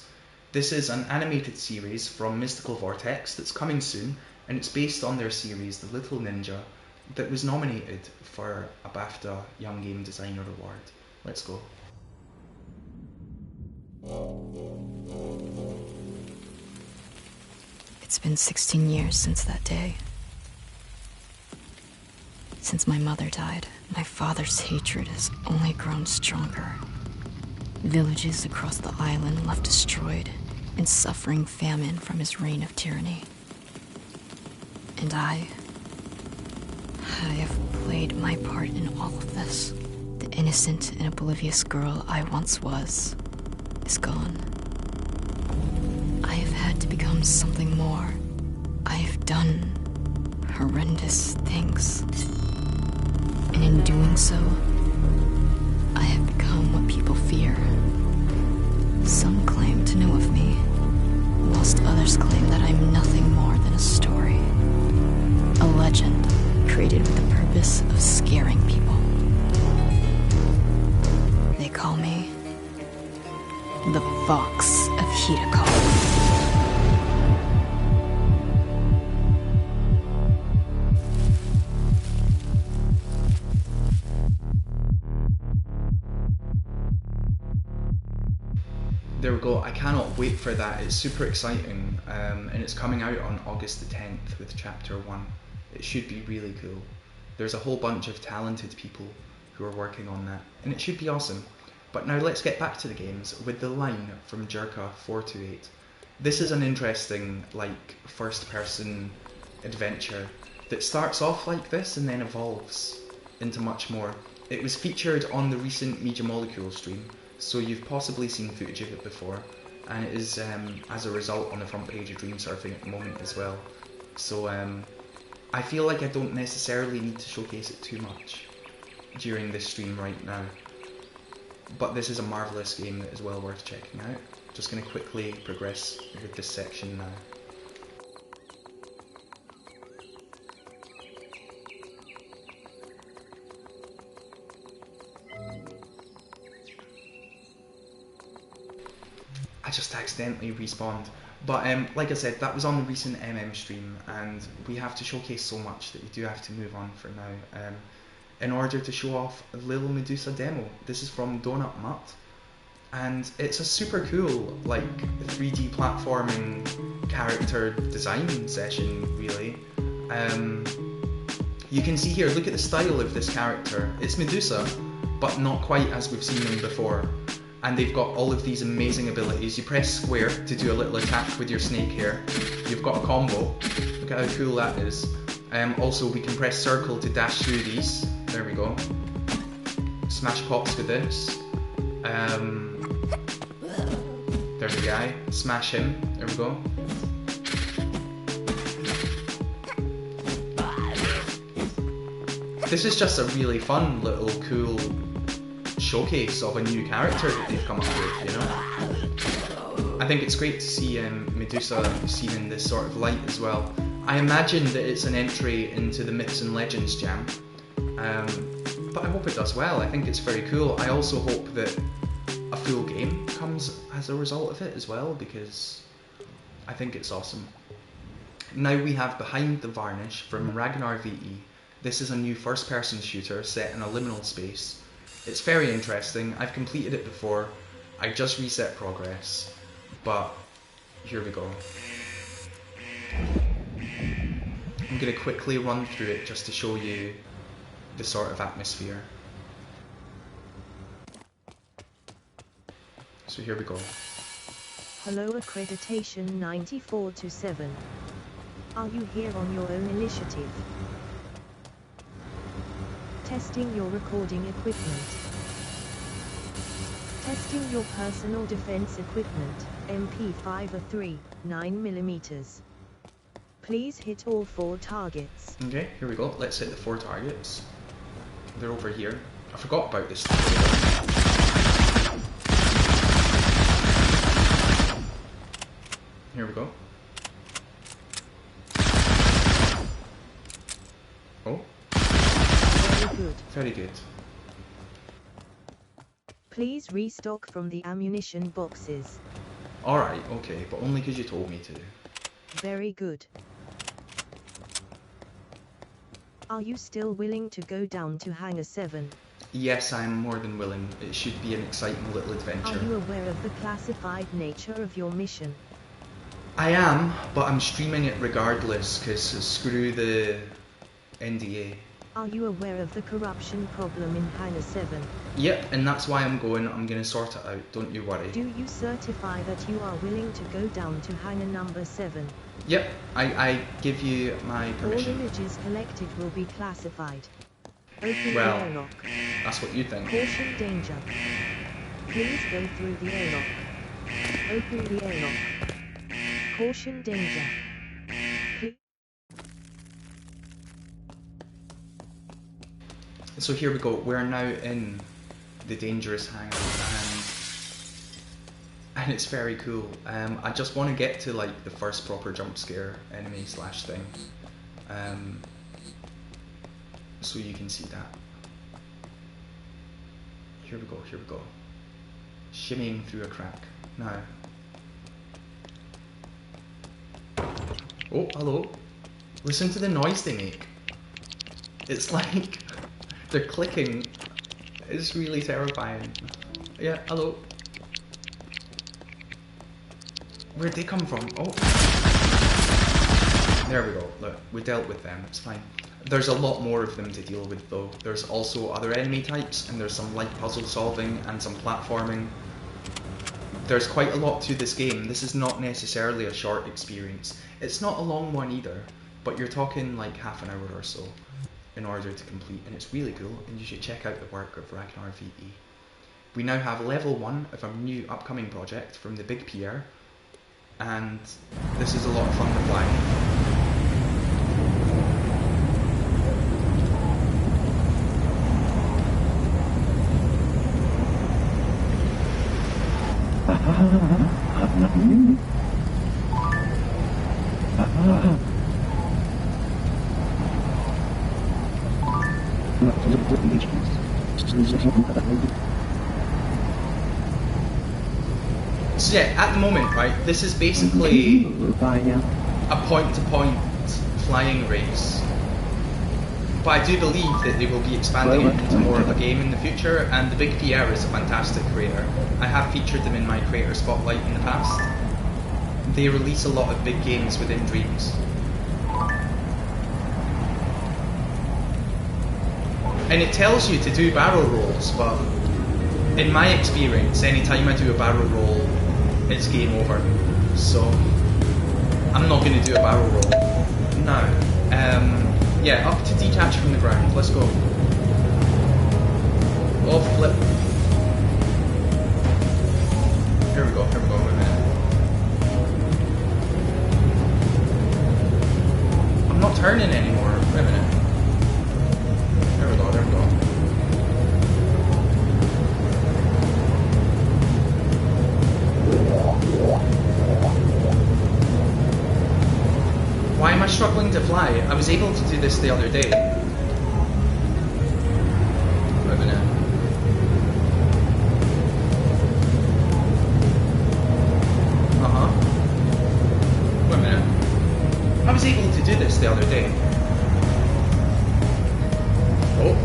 This is an animated series from Mystical Vortex that's coming soon, and it's based on their series, The Little Ninja, that was nominated for a BAFTA Young Game Designer Award. Let's go. It's been 16 years since that day. Since my mother died, my father's hatred has only grown stronger. Villages across the island left destroyed and suffering famine from his reign of tyranny. And I have played my part in all of this. The innocent and oblivious girl I once was is gone. I have had to become something more. I have done horrendous things. And in doing so, I have become what people fear. Some claim to know of me, whilst others claim that I'm nothing more than a story. A legend created with the purpose of scaring people. They call me the Fox of Hidakal. There we go. I cannot wait for that. It's super exciting, and it's coming out on August the 10th with chapter 1. It should be really cool. There's a whole bunch of talented people who are working on that, and it should be awesome. But now let's get back to the games with the line from Jerka428. This is an interesting, first-person adventure that starts off like this and then evolves into much more. It was featured on the recent Media Molecule stream, so you've possibly seen footage of it before, and it is as a result on the front page of Dream Surfing at the moment as well. So I feel like I don't necessarily need to showcase it too much during this stream right now, but this is a marvellous game that is well worth checking out. Just going to quickly progress with this section now. I just accidentally respawned. But like I said, that was on the recent MM stream, and we have to showcase so much that we do have to move on for now. In order to show off a little Medusa demo. This is from Donut Mutt, and it's a super cool 3D platforming character design session, really. You can see here, look at the style of this character. It's Medusa, but not quite as we've seen them before. And they've got all of these amazing abilities. You press square to do a little attack with your snake here. You've got a combo. Look at how cool that is. Also, we can press circle to dash through these. There we go. Smash pops with this. There's a guy. Smash him. There we go. This is just a really fun little cool showcase of a new character that they've come up with, you know? I think it's great to see Medusa seen in this sort of light as well. I imagine that it's an entry into the Myths and Legends jam, but I hope it does well. I think it's very cool. I also hope that a full game comes as a result of it as well, because I think it's awesome. Now we have Behind the Varnish from Ragnar VE. This is a new first-person shooter set in a liminal space. It's very interesting. I've completed it before. I just reset progress, but here we go. I'm going to quickly run through it just to show you the sort of atmosphere. So here we go. Hello, accreditation 94-7. Are you here on your own initiative? Testing your recording equipment. Testing your personal defense equipment, MP5A3, 9mm. Please hit all 4 targets. Okay, here we go. Let's hit the 4 targets. They're over here. I forgot about this. Here we go. Oh. Very good. Very good. Please restock from the ammunition boxes. Alright, okay, but only because you told me to. Very good. Are you still willing to go down to Hangar 7? Yes, I'm more than willing. It should be an exciting little adventure. Are you aware of the classified nature of your mission? I am, but I'm streaming it regardless, because screw the NDA. Are you aware of the corruption problem in Hangar 7? Yep, and that's why I'm going to sort it out, don't you worry. Do you certify that you are willing to go down to Hangar number 7? Yep, I give you my permission. All images collected will be classified. Open Well, the airlock. that's what you think. Caution danger. Please go through the airlock. Open the airlock. Caution danger. Please. So here we go, we're now in the dangerous hangar, and it's very cool. I just want to get to like the first proper jump scare enemy slash thing, so you can see that. Here we go, here we go. Shimmying through a crack. Now. Oh, hello. Listen to the noise they make. It's like they're clicking. It's really terrifying. Yeah, hello. Where'd they come from? Oh. There we go. Look, we dealt with them. It's fine. There's a lot more of them to deal with though. There's also other enemy types, and there's some light puzzle solving and some platforming. There's quite a lot to this game. This is not necessarily a short experience. It's not a long one either, but you're talking like half an hour or so in order to complete, and it's really cool, and you should check out the work of Ragnar VE. We now have level 1 of a new upcoming project from the Big Pierre, and this is a lot of fun to fly. So yeah, at the moment, right, this is basically a point-to-point flying race. But I do believe that they will be expanding it into more of a game in the future, and the Big Pierre is a fantastic creator. I have featured them in my creator spotlight in the past. They release a lot of big games within Dreams. And it tells you to do barrel rolls, but in my experience, anytime I do a barrel roll, it's game over. So I'm not going to do a barrel roll. Now, yeah, up to detach from the ground. Let's go. Oh, flip. Here we go, wait a minute. I'm not turning anymore, wait a minute. There we go. Why am I struggling to fly? I was able to do this the other day. Wait a minute. Wait a minute. I was able to do this the other day. Oh.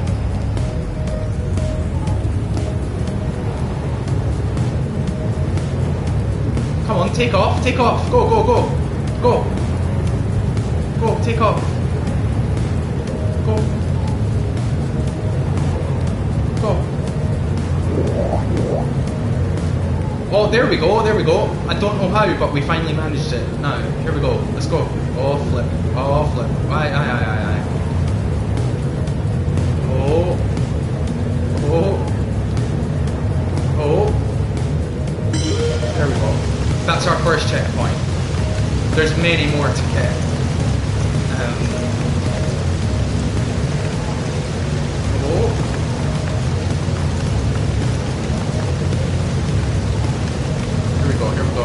Come on, take off, go, go, go, go. Go, take off. Go. Go. Oh, there we go. I don't know how, but we finally managed it. Now, here we go. Let's go. Oh, flip. Aye. Oh. There we go. That's our first checkpoint. There's many more to get. Here we go.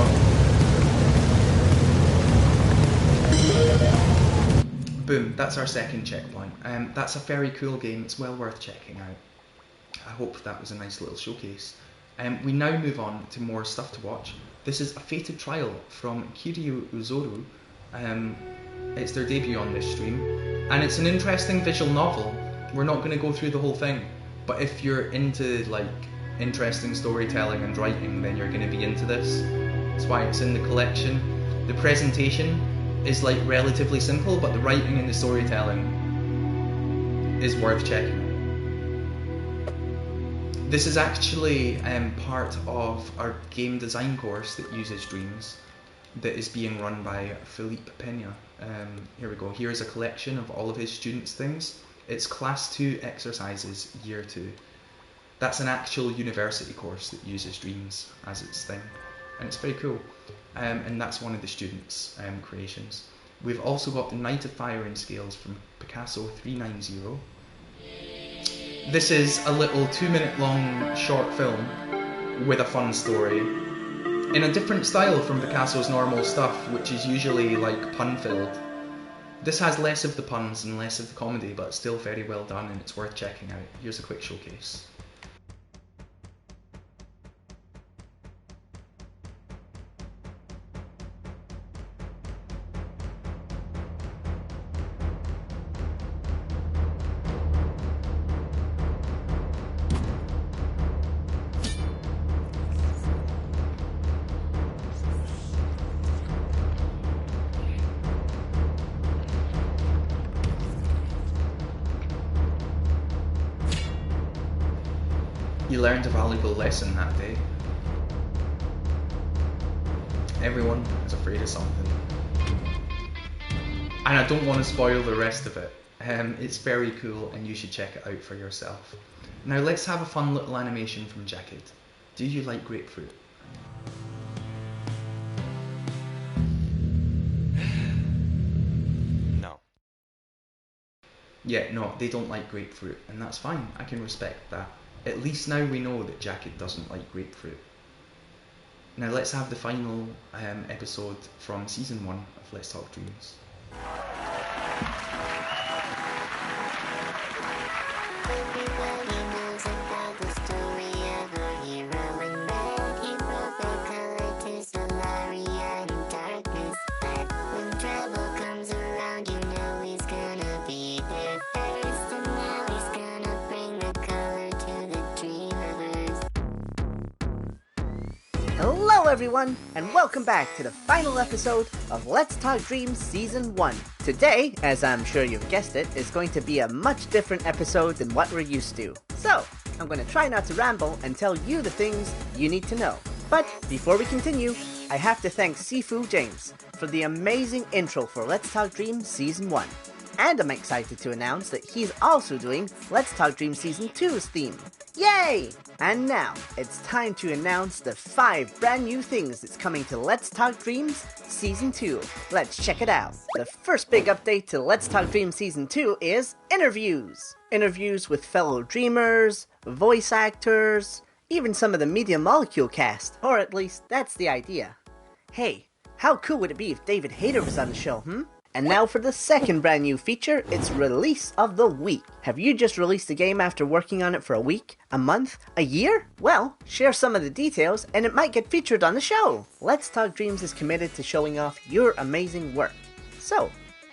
Boom, that's our second checkpoint. That's a very cool game, it's well worth checking out. I hope that was a nice little showcase. We now move on to more stuff to watch. This is A Fated Trial from Kiryu Uzoru. It's their debut on this stream, and it's an interesting visual novel. We're not going to go through the whole thing, but if you're into like interesting storytelling and writing, then you're going to be into this. That's why it's in the collection. The presentation is like relatively simple, but the writing and the storytelling is worth checking out. This is actually part of our game design course that uses Dreams, that is being run by Philippe Pena. Here we go. Here's a collection of all of his students' things. It's Class 2 Exercises, Year 2. That's an actual university course that uses Dreams as its thing, and it's very cool. And that's one of the students' creations. We've also got the Night of Fire and Scales from Picasso 390. This is a little 2-minute long short film with a fun story, in a different style from Picasso's normal stuff, which is usually like pun-filled. This has less of the puns and less of the comedy, but still very well done, and it's worth checking out. Here's a quick showcase. You learned a valuable lesson that day. Everyone is afraid of something. And I don't want to spoil the rest of it. It's very cool and you should check it out for yourself. Now let's have a fun little animation from Jacket. Do you like grapefruit? No. Yeah, no, they don't like grapefruit, and that's fine. I can respect that. At least now we know that Jacket doesn't like grapefruit. Now let's have the final episode from Season 1 of Let's Talk Dreams. Hello everyone, and welcome back to the final episode of Let's Talk Dreams Season 1. Today, as I'm sure you've guessed it, is going to be a much different episode than what we're used to. So, I'm going to try not to ramble and tell you the things you need to know. But before we continue, I have to thank Sifu James for the amazing intro for Let's Talk Dreams Season 1. And I'm excited to announce that he's also doing Let's Talk Dreams Season 2's theme. Yay! And now, it's time to announce the 5 brand new things that's coming to Let's Talk Dreams Season 2. Let's check it out. The first big update to Let's Talk Dreams Season 2 is interviews. Interviews with fellow dreamers, voice actors, even some of the Media Molecule cast. Or at least, that's the idea. Hey, how cool would it be if David Hayter was on the show, And now for the second brand new feature, it's Release of the Week. Have you just released a game after working on it for a week, a month, a year? Well, share some of the details and it might get featured on the show. Let's Talk Dreams is committed to showing off your amazing work. So,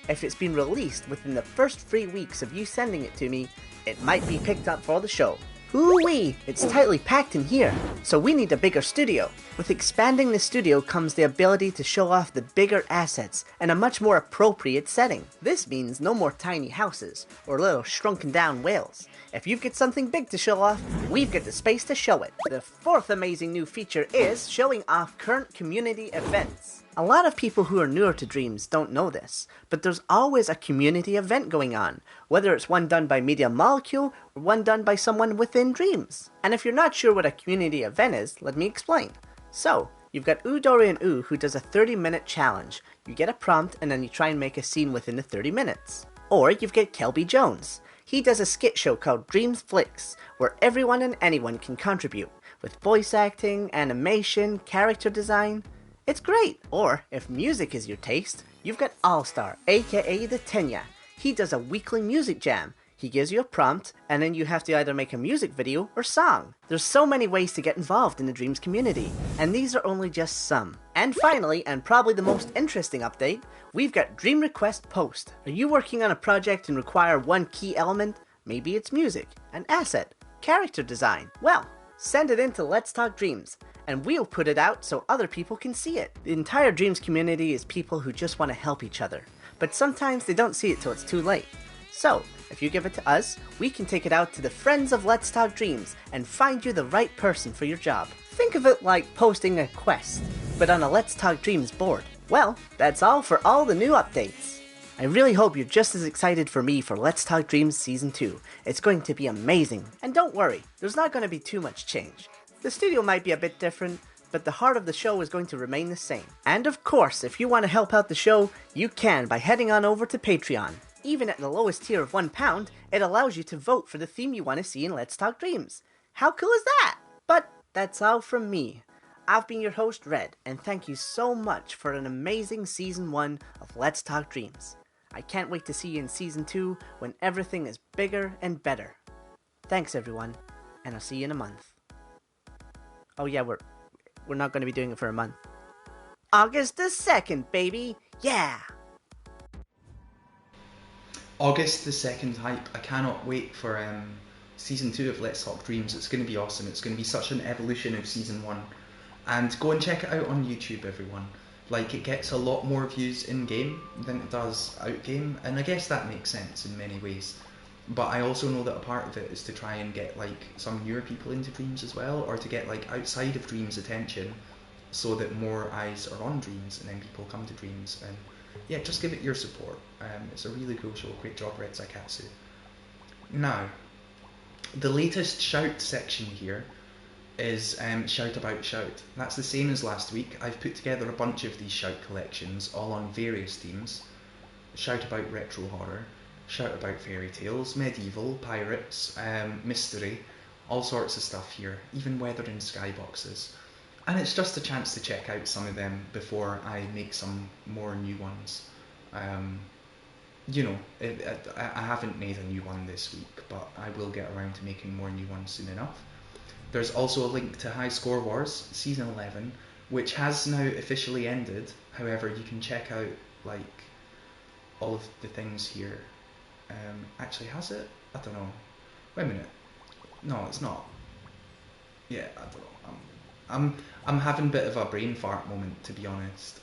if it's been released within the first 3 weeks of you sending it to me, it might be picked up for the show. Hoo-wee! It's tightly packed in here, so we need a bigger studio. With expanding the studio comes the ability to show off the bigger assets and a much more appropriate setting. This means no more tiny houses or little shrunken down whales. If you've got something big to show off, we've got the space to show it. The fourth amazing new feature is showing off current community events. A lot of people who are newer to Dreams don't know this, but there's always a community event going on, whether it's one done by Media Molecule or one done by someone within Dreams. And if you're not sure what a community event is, let me explain. So, you've got Udorian U who does a 30-minute challenge. You get a prompt and then you try and make a scene within the 30 minutes. Or you've got Kelby Jones. He does a skit show called Dreams Flicks, where everyone and anyone can contribute, with voice acting, animation, character design. It's great! Or, if music is your taste, you've got ItsAllStar, aka the Tenya. He does a weekly music jam. He gives you a prompt, and then you have to either make a music video or song. There's so many ways to get involved in the Dreams community, and these are only just some. And finally, and probably the most interesting update, we've got Dream Request Post. Are you working on a project and require one key element? Maybe it's music, an asset, character design. Well, send it in to Let's Talk Dreams, and we'll put it out so other people can see it. The entire Dreams community is people who just want to help each other, but sometimes they don't see it till it's too late. So, If you give it to us, we can take it out to the Friends of Let's Talk Dreams and find you the right person for your job. Think of it like posting a quest, but on a Let's Talk Dreams board. Well, that's all for all the new updates. I really hope you're just as excited for me for Let's Talk Dreams Season 2. It's going to be amazing. And don't worry, there's not going to be too much change. The studio might be a bit different, but the heart of the show is going to remain the same. And of course, if you want to help out the show, you can by heading on over to Patreon. Even at the lowest tier of £1, it allows you to vote for the theme you want to see in Let's Talk Dreams. How cool is that? But that's all from me. I've been your host, Red, and thank you so much for an amazing Season 1 of Let's Talk Dreams. I can't wait to see you in Season 2 when everything is bigger and better. Thanks, everyone, and I'll see you in a month. Oh yeah, we're not going to be doing it for a month. August the 2nd, baby! Yeah! August the 2nd hype. I cannot wait for Season 2 of Let's Talk Dreams. It's going to be awesome. It's going to be such an evolution of Season 1. And go and check it out on YouTube, everyone. Like, it gets a lot more views in-game than it does out-game, and I guess that makes sense in many ways. But I also know that a part of it is to try and get, like, some newer people into Dreams as well, or to get, like, outside of Dreams attention, so that more eyes are on Dreams, and then people come to Dreams, and yeah, just give it your support. It's a really cool show. Great job, Red Saikatsu. Now, the latest shout section here is Shout About Shout. That's the same as last week. I've put together a bunch of these shout collections, all on various themes. Shout about retro horror, shout about fairy tales, medieval, pirates, mystery, all sorts of stuff here, even weather and skyboxes. And it's just a chance to check out some of them before I make some more new ones. I haven't made a new one this week, but I will get around to making more new ones soon enough. There's also a link to High Score Wars Season 11, which has now officially ended. However, you can check out, like, all of the things here. Actually, has it? I don't know. Wait a minute. No, it's not. Yeah, I don't know. I'm having a bit of a brain fart moment, to be honest.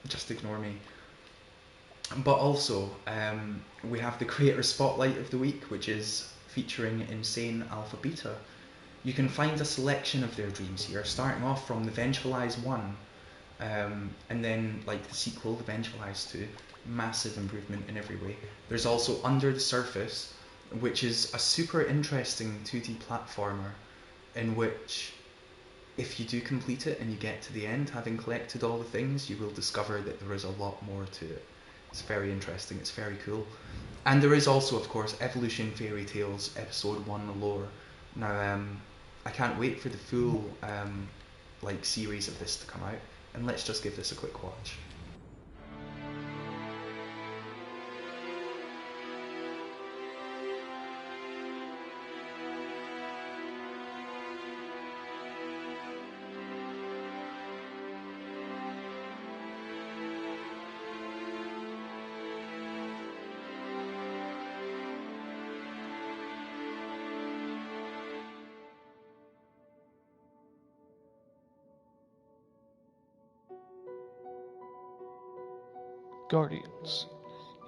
Just ignore me. But also, we have the Creator Spotlight of the week, which is featuring Insane Alpha Beta. You can find a selection of their dreams here, starting off from the Vengeful 1, and then, like, the sequel, the Vengeful 2, massive improvement in every way. There's also Under the Surface, which is a super interesting 2D platformer, in which, if you do complete it and you get to the end, having collected all the things, you will discover that there is a lot more to it. It's very interesting, it's very cool. And there is also, of course, Evolution Fairy Tales Episode 1 Lore. Now, I can't wait for the full series of this to come out, and let's just give this a quick watch. Guardians,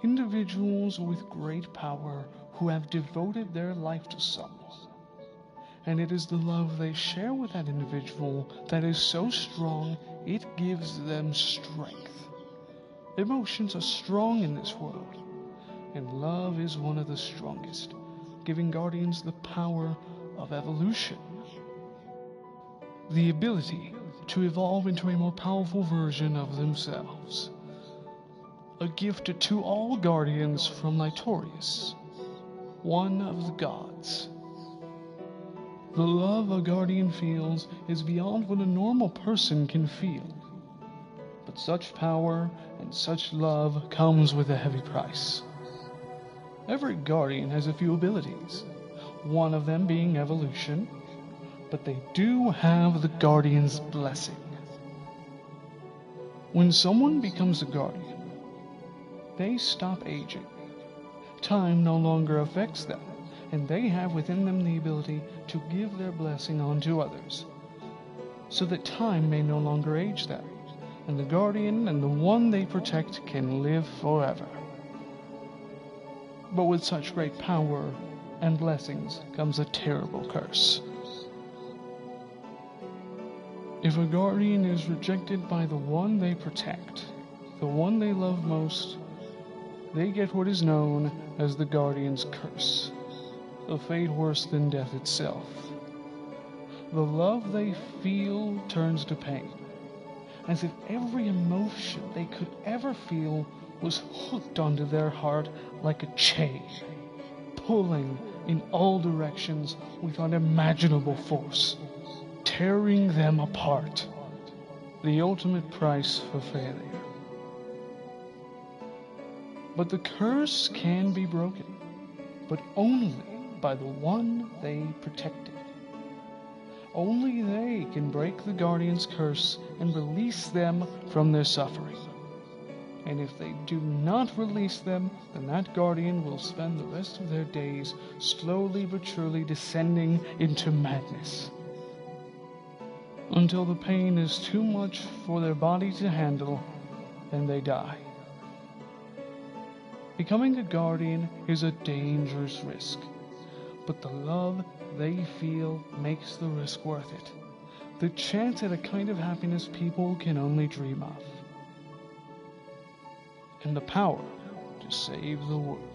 individuals with great power who have devoted their life to someone. And it is the love they share with that individual that is so strong, it gives them strength. Emotions are strong in this world, and love is one of the strongest, giving Guardians the power of evolution. The ability to evolve into a more powerful version of themselves. A gift to all Guardians from Litorius, one of the gods. The love a Guardian feels is beyond what a normal person can feel. But such power and such love comes with a heavy price. Every Guardian has a few abilities, one of them being evolution, but they do have the Guardian's blessing. When someone becomes a Guardian, they stop aging. Time no longer affects them, and they have within them the ability to give their blessing on to others, so that time may no longer age them, and the Guardian and the one they protect can live forever. But with such great power and blessings comes a terrible curse. If a guardian is rejected by the one they protect, the one they love most, they get what is known as the Guardian's Curse, a fate worse than death itself. The love they feel turns to pain, as if every emotion they could ever feel was hooked onto their heart like a chain, pulling in all directions with unimaginable force, tearing them apart, the ultimate price for failure. But the curse can be broken, but only by the one they protected. Only they can break the Guardian's curse and release them from their suffering. And if they do not release them, then that Guardian will spend the rest of their days slowly but surely descending into madness, until the pain is too much for their body to handle, and they die. Becoming a Guardian is a dangerous risk, but the love they feel makes the risk worth it. The chance at a kind of happiness people can only dream of. And the power to save the world.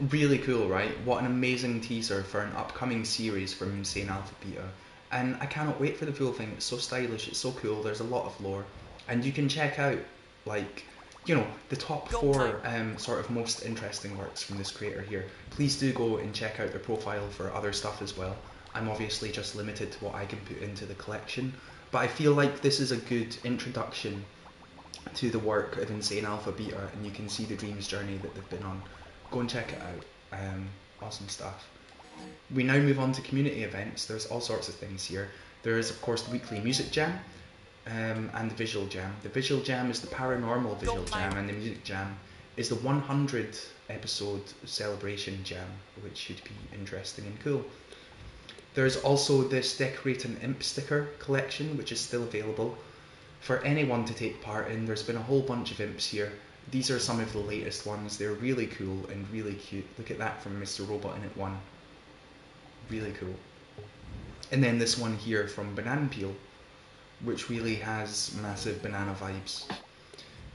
Really cool, right? What an amazing teaser for an upcoming series from Insane Alpha Beta. And I cannot wait for the full thing. It's so stylish, it's so cool, there's a lot of lore. And you can check out, like, you know, the top 4 sort of most interesting works from this creator here. Please do go and check out their profile for other stuff as well. I'm obviously just limited to what I can put into the collection, but I feel like this is a good introduction to the work of Insane Alpha Beta, and you can see the dreams journey that they've been on. Go and check it out. Awesome stuff. We now move on to community events. There's all sorts of things here. There is, of course, the weekly music jam and the visual jam. The visual jam is the paranormal visual jam, and the music jam is the 100 episode celebration jam, which should be interesting and cool. There's also this Decorate an Imp sticker collection, which is still available for anyone to take part in. There's been a whole bunch of imps here. These are some of the latest ones. They're really cool and really cute. Look at that from Mr. Robot in It 1. Really cool. And then this one here from Banana Peel, which really has massive banana vibes.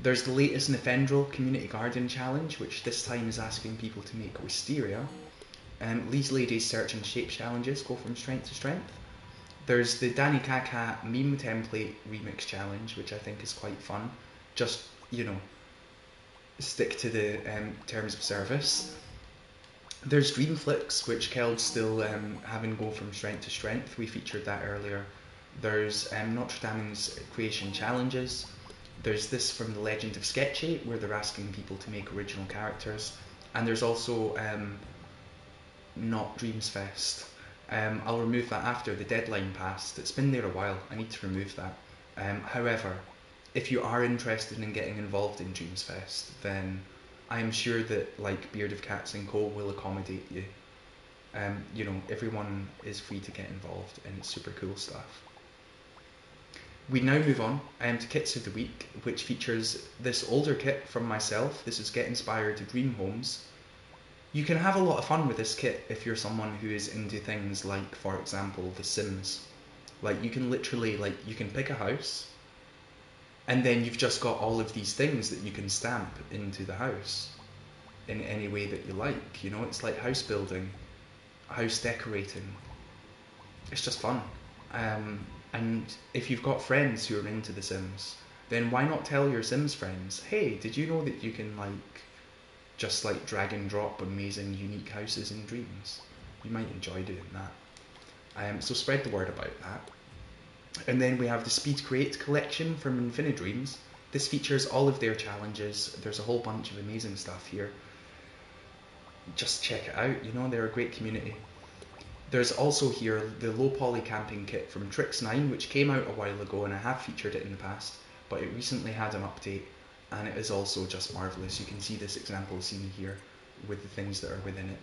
There's the latest Nefendril Community Garden Challenge, which this time is asking people to make wisteria. These ladies' search and shape challenges go from strength to strength. There's the Danny Kaka meme template remix challenge, which I think is quite fun. Just, you know, stick to the terms of service. There's Dreamflix, which Keld's still having go from strength to strength. We featured that earlier. There's Notre Dame's creation challenges. There's this from the Legend of Sketchy, where they're asking people to make original characters. And there's also Not Dreams Fest. I'll remove that after the deadline passed. It's been there a while. I need to remove that. However, if you are interested in getting involved in Dreams Fest, then I'm sure that like Beard of Cats and Co will accommodate you. You know, everyone is free to get involved, and it's super cool stuff. We now move on to Kits of the Week, which features this older kit from myself. This is Get Inspired to Dream Homes. You can have a lot of fun with this kit if you're someone who is into things like, for example, The Sims. Like, you can literally, like, you can pick a house, and then you've just got all of these things that you can stamp into the house in any way that you like. You know, it's like house building, house decorating. It's just fun. And if you've got friends who are into The Sims, then why not tell your Sims friends, hey, did you know that you can like just like drag and drop amazing unique houses in Dreams? You might enjoy doing that. So spread the word about that. And then we have the Speed Create collection from Infinidreams. This features all of their challenges. There's a whole bunch of amazing stuff here. Just check it out, you know, they're a great community. There's also here the low poly camping kit from Trix9, which came out a while ago, and I have featured it in the past. but it recently had an update, and it is also just marvellous. You can see this example scene here with the things that are within it.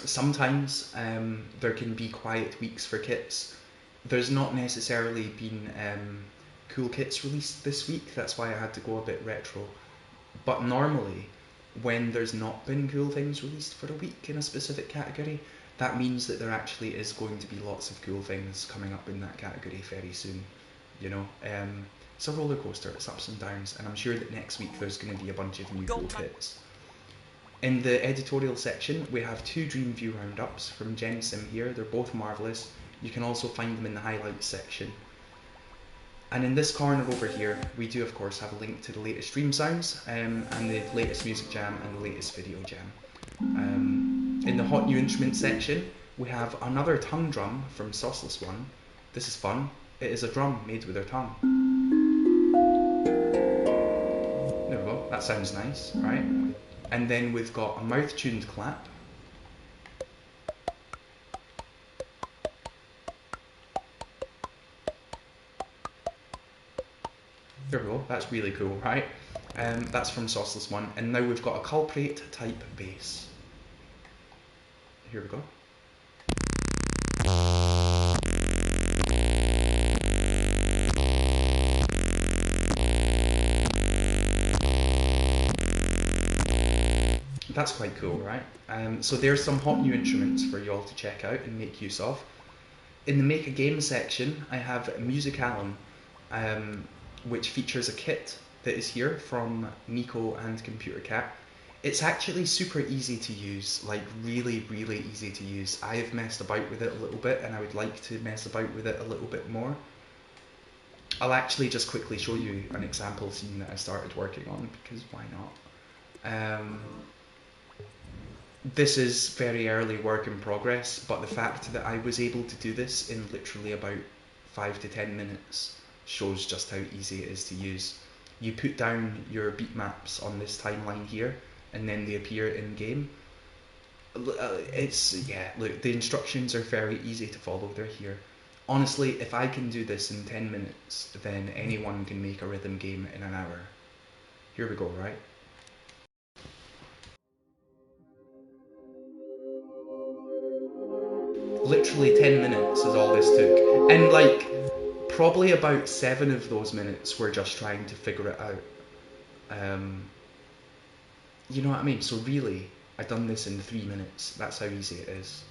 Sometimes there can be quiet weeks for kits. There's not necessarily been cool kits released this week, that's why I had to go a bit retro. But normally, when there's not been cool things released for a week in a specific category, that means that there actually is going to be lots of cool things coming up in that category very soon. You know, it's a roller coaster, it's ups and downs, and I'm sure that next week there's going to be a bunch of new cool kits. In the editorial section, we have 2 Dreamview roundups from GenSim here. They're both marvellous. You can also find them in the highlights section. And in this corner over here, we do of course have a link to the latest Dream Sounds, and the latest Music Jam and the latest Video Jam. In the Hot New Instrument section, we have another tongue drum from Sauceless One. This is fun. It is a drum made with their tongue. There we go, that sounds nice, right? And then we've got a mouth-tuned clap. There we go, that's really cool, right? That's from Sauceless One. And now we've got a culprit type bass. Here we go. That's quite cool, right? So there's some hot new instruments for you all to check out and make use of. In the Make a Game section, I have Musicalum, which features a kit that is here from Nico and Computer Cat. It's actually super easy to use, like really, really easy to use. I have messed about with it a little bit, and I would like to mess about with it a little bit more. I'll actually just quickly show you an example scene that I started working on, because why not? This is very early work in progress, but the fact that I was able to do this in literally about 5 to 10 minutes shows just how easy it is to use. You put down your beat maps on this timeline here, and then they appear in game. Look, the instructions are very easy to follow, they're here. Honestly, if I can do this in 10 minutes, then anyone can make a rhythm game in an hour. Here we go, right? Literally 10 minutes is all this took. And like, probably about 7 of those minutes were just trying to figure it out. You know what I mean? So really, I've done this in 3 minutes. That's how easy it is.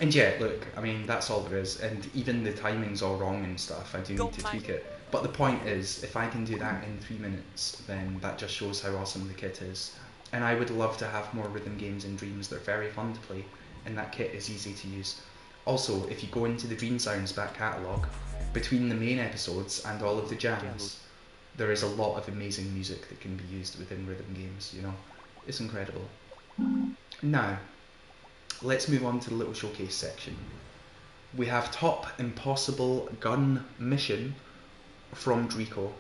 And yeah, look, I mean, that's all there is, and even the timing's all wrong and stuff, I do need to tweak it. But the point is, if I can do that in 3 minutes, then that just shows how awesome the kit is. And I would love to have more rhythm games in Dreams. They're very fun to play, and that kit is easy to use. Also, if you go into the Dream Sounds back catalogue, between the main episodes and all of the jams, there is a lot of amazing music that can be used within rhythm games, you know. It's incredible. Now, let's move on to the little showcase section. We have Top Impossible Gun Mission from Drico.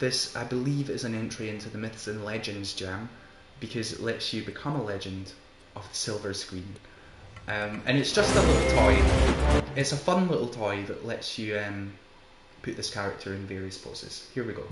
This, I believe, is an entry into the Myths and Legends jam, because it lets you become a legend of the silver screen. And it's just a little toy. It's a fun little toy that lets you put this character in various poses. Here we go.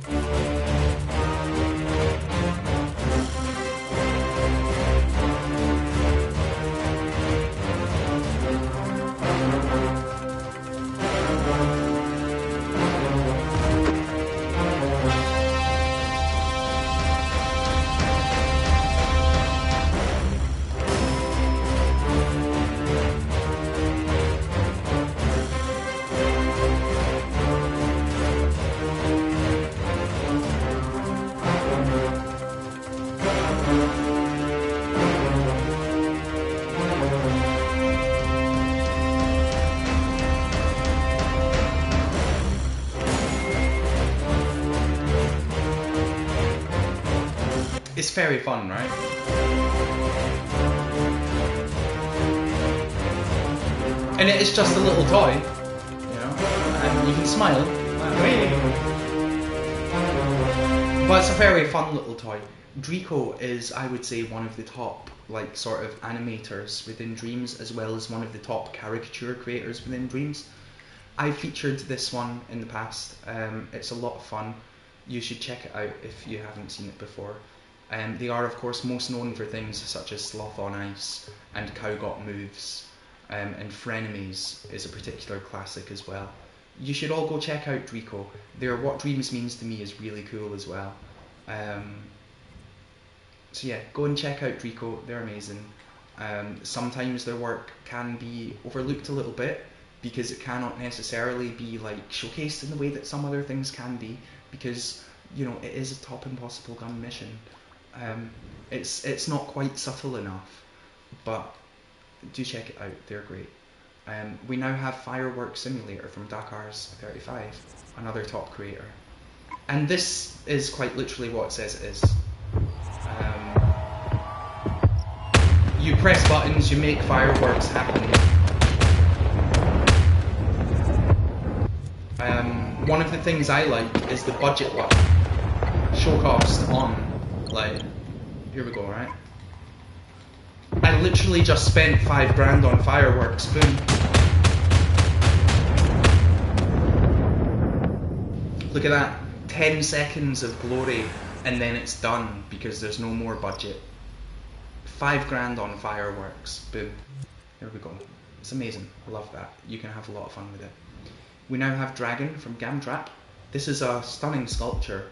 It's very fun, right? And it is just a little toy, you know, and you can smile. But it's a very fun little toy. Drico is, I would say, one of the top sort of animators within Dreams, as well as one of the top caricature creators within Dreams. I featured this one in the past. It's a lot of fun. You should check it out if you haven't seen it before. They are, of course, most known for things such as Sloth on Ice and Cow Got Moves, and Frenemies is a particular classic as well. You should all go check out Drico. Their What Dreams Means to Me is really cool as well. So yeah, go and check out Drico. They're amazing. Sometimes their work can be overlooked a little bit because it cannot necessarily be showcased in the way that some other things can be, because it is a top impossible gun mission. It's not quite subtle enough, but do check it out. They're great. We now have Fireworks Simulator from Dakar's 35, another top creator. And this is quite literally what it says it is. You press buttons, you make fireworks happen. One of the things I like is the budget button. Show cost on. Here we go, right? I literally just spent $5,000 on fireworks, boom. Look at that, 10 seconds of glory and then it's done because there's no more budget. $5,000 on fireworks, boom. There we go. It's amazing, I love that. You can have a lot of fun with it. We now have Dragon from Gamtrap. This is a stunning sculpture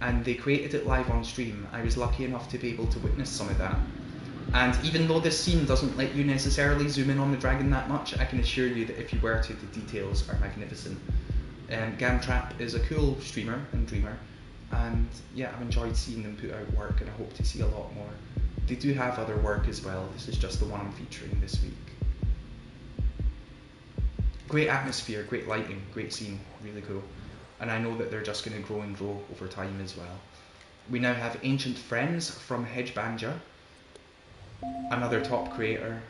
and they created it live on stream. I was lucky enough to be able to witness some of that. And even though this scene doesn't let you necessarily zoom in on the dragon that much, I can assure you that if you were to, the details are magnificent. Gamtrap is a cool streamer and dreamer, and yeah, I've enjoyed seeing them put out work and I hope to see a lot more. They do have other work as well, this is just the one I'm featuring this week. Great atmosphere, great lighting, great scene, really cool. And I know that they're just going to grow and grow over time as well. We now have Ancient Friends from Hedgebanja, another top creator.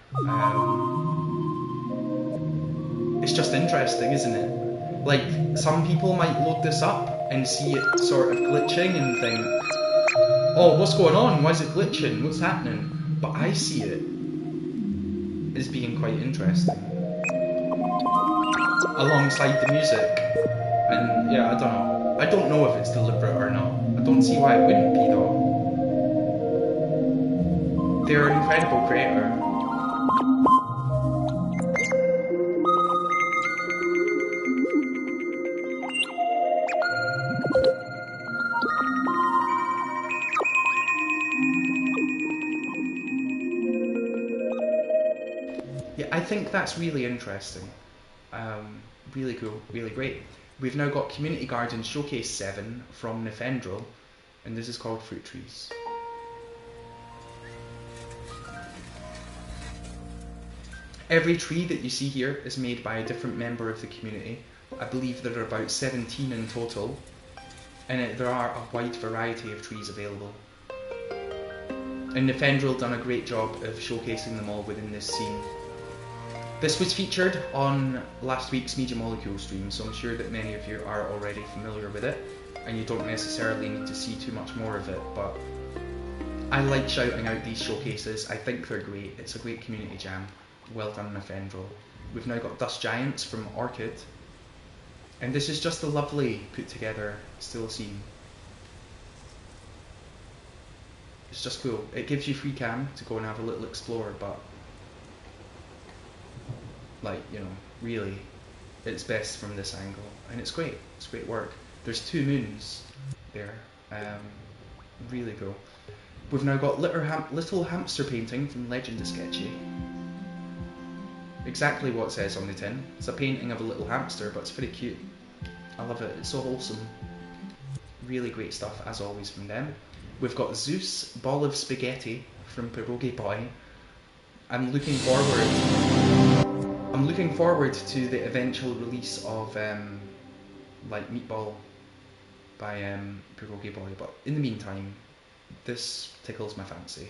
It's just interesting, isn't it? Some people might load this up and see it sort of glitching and think, oh, what's going on? Why is it glitching? What's happening? But I see it as being quite interesting. Alongside the music. And yeah, I don't know. I don't know if it's deliberate or not. I don't see why it wouldn't be though. They're an incredible creator. Yeah, I think that's really interesting. Really cool, really great. We've now got Community Garden Showcase 7 from Nefendril, and this is called Fruit Trees. Every tree that you see here is made by a different member of the community. I believe there are about 17 in total, and there are a wide variety of trees available. And Nefendril done a great job of showcasing them all within this scene. This was featured on last week's Media Molecule stream, so I'm sure that many of you are already familiar with it, and you don't necessarily need to see too much more of it, but I like shouting out these showcases. I think they're great. It's a great community jam. Well done, Nefendril. We've now got Dust Giants from Orchid, and this is just a lovely put together still scene. It's just cool. It gives you free cam to go and have a little explore, but really, it's best from this angle, and it's great. It's great work. There's 2 moons there. Really cool. We've now got Little Hamster Painting from Legend of Sketchy. Exactly what it says on the tin. It's a painting of a little hamster, but it's pretty cute. I love it. It's so wholesome. Really great stuff, as always, from them. We've got Zeus Ball of Spaghetti from Pierogi Boy. I'm looking forward to the eventual release of Meatball by Pierogi Boy, but in the meantime, this tickles my fancy.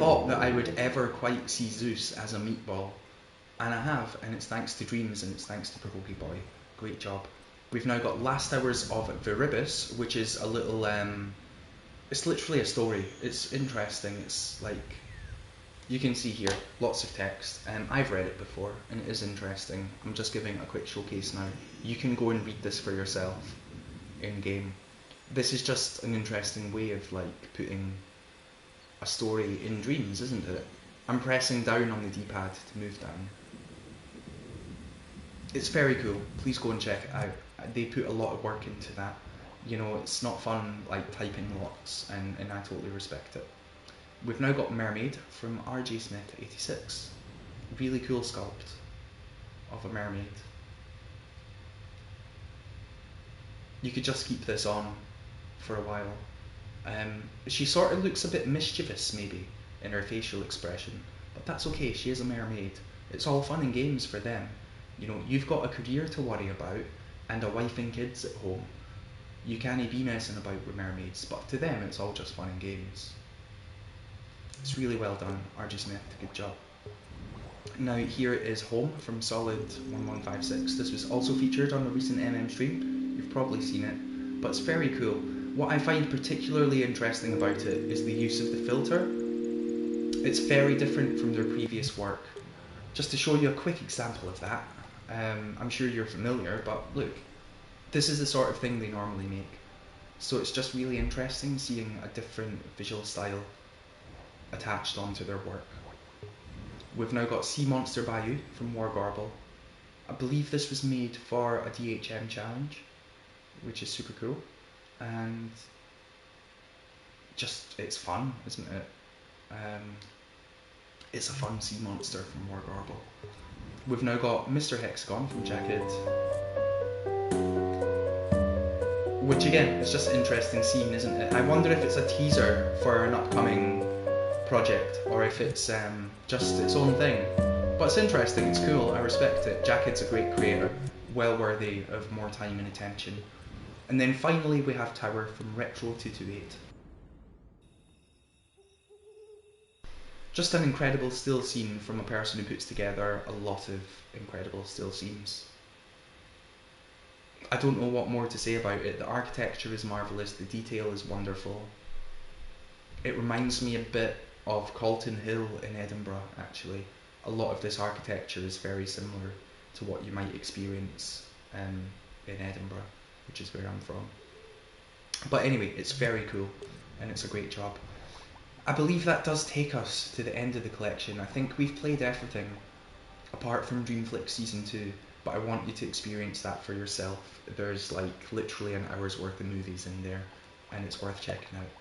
thought that I would ever quite see Zeus as a meatball, and I have, and it's thanks to Dreams and it's thanks to Purple Boy. Great job. We've now got Last Hours of Viribus, which is a little, it's literally a story. It's interesting. It's like, you can see here, lots of text. I've read it before, and it is interesting. I'm just giving a quick showcase now. You can go and read this for yourself in-game. This is just an interesting way of like putting a story in Dreams, isn't it? I'm pressing down on the D-pad to move down. It's very cool. Please go and check it out. They put a lot of work into that. You know, it's not fun like typing lots, and I totally respect it. We've now got Mermaid from RJ Smith 86. Really cool sculpt of a mermaid. You could just keep this on for a while. She sort of looks a bit mischievous maybe in her facial expression, but that's okay, she is a mermaid. It's all fun and games for them. You know, you've got a career to worry about and a wife and kids at home. You can't be messing about with mermaids, but to them it's all just fun and games. It's really well done, RJ Smith, good job. Now here is Home from Solid 1156. This was also featured on a recent MM stream. You've probably seen it, but it's very cool. What I find particularly interesting about it is the use of the filter. It's very different from their previous work. Just to show you a quick example of that, I'm sure you're familiar, but look, this is the sort of thing they normally make. So it's just really interesting seeing a different visual style attached onto their work. We've now got Sea Monster Bayou from Wargarble. I believe this was made for a DHM challenge, which is super cool, and just, it's fun, isn't it? It's a fun sea monster from Wargarble. We've now got Mr. Hexagon from Jacket, which again, is just an interesting scene, isn't it? I wonder if it's a teaser for an upcoming project, or if it's just its own thing. But it's interesting, it's cool, I respect it. Jacket's a great creator, well worthy of more time and attention. And then finally we have Tower from Retro228. Just an incredible still scene from a person who puts together a lot of incredible still scenes. I don't know what more to say about it. The architecture is marvellous, the detail is wonderful. It reminds me a bit of Calton Hill in Edinburgh, actually. A lot of this architecture is very similar to what you might experience in Edinburgh, which is where I'm from. But anyway, it's very cool, and it's a great job. I believe that does take us to the end of the collection. I think we've played everything, apart from Dreamflix Season 2, but I want you to experience that for yourself. There's like literally an hour's worth of movies in there, and it's worth checking out.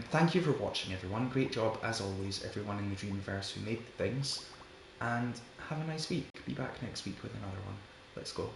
Thank you for watching, everyone. Great job, as always, everyone in the Dreamiverse who made the things, and have a nice week. Be back next week with another one. Let's go.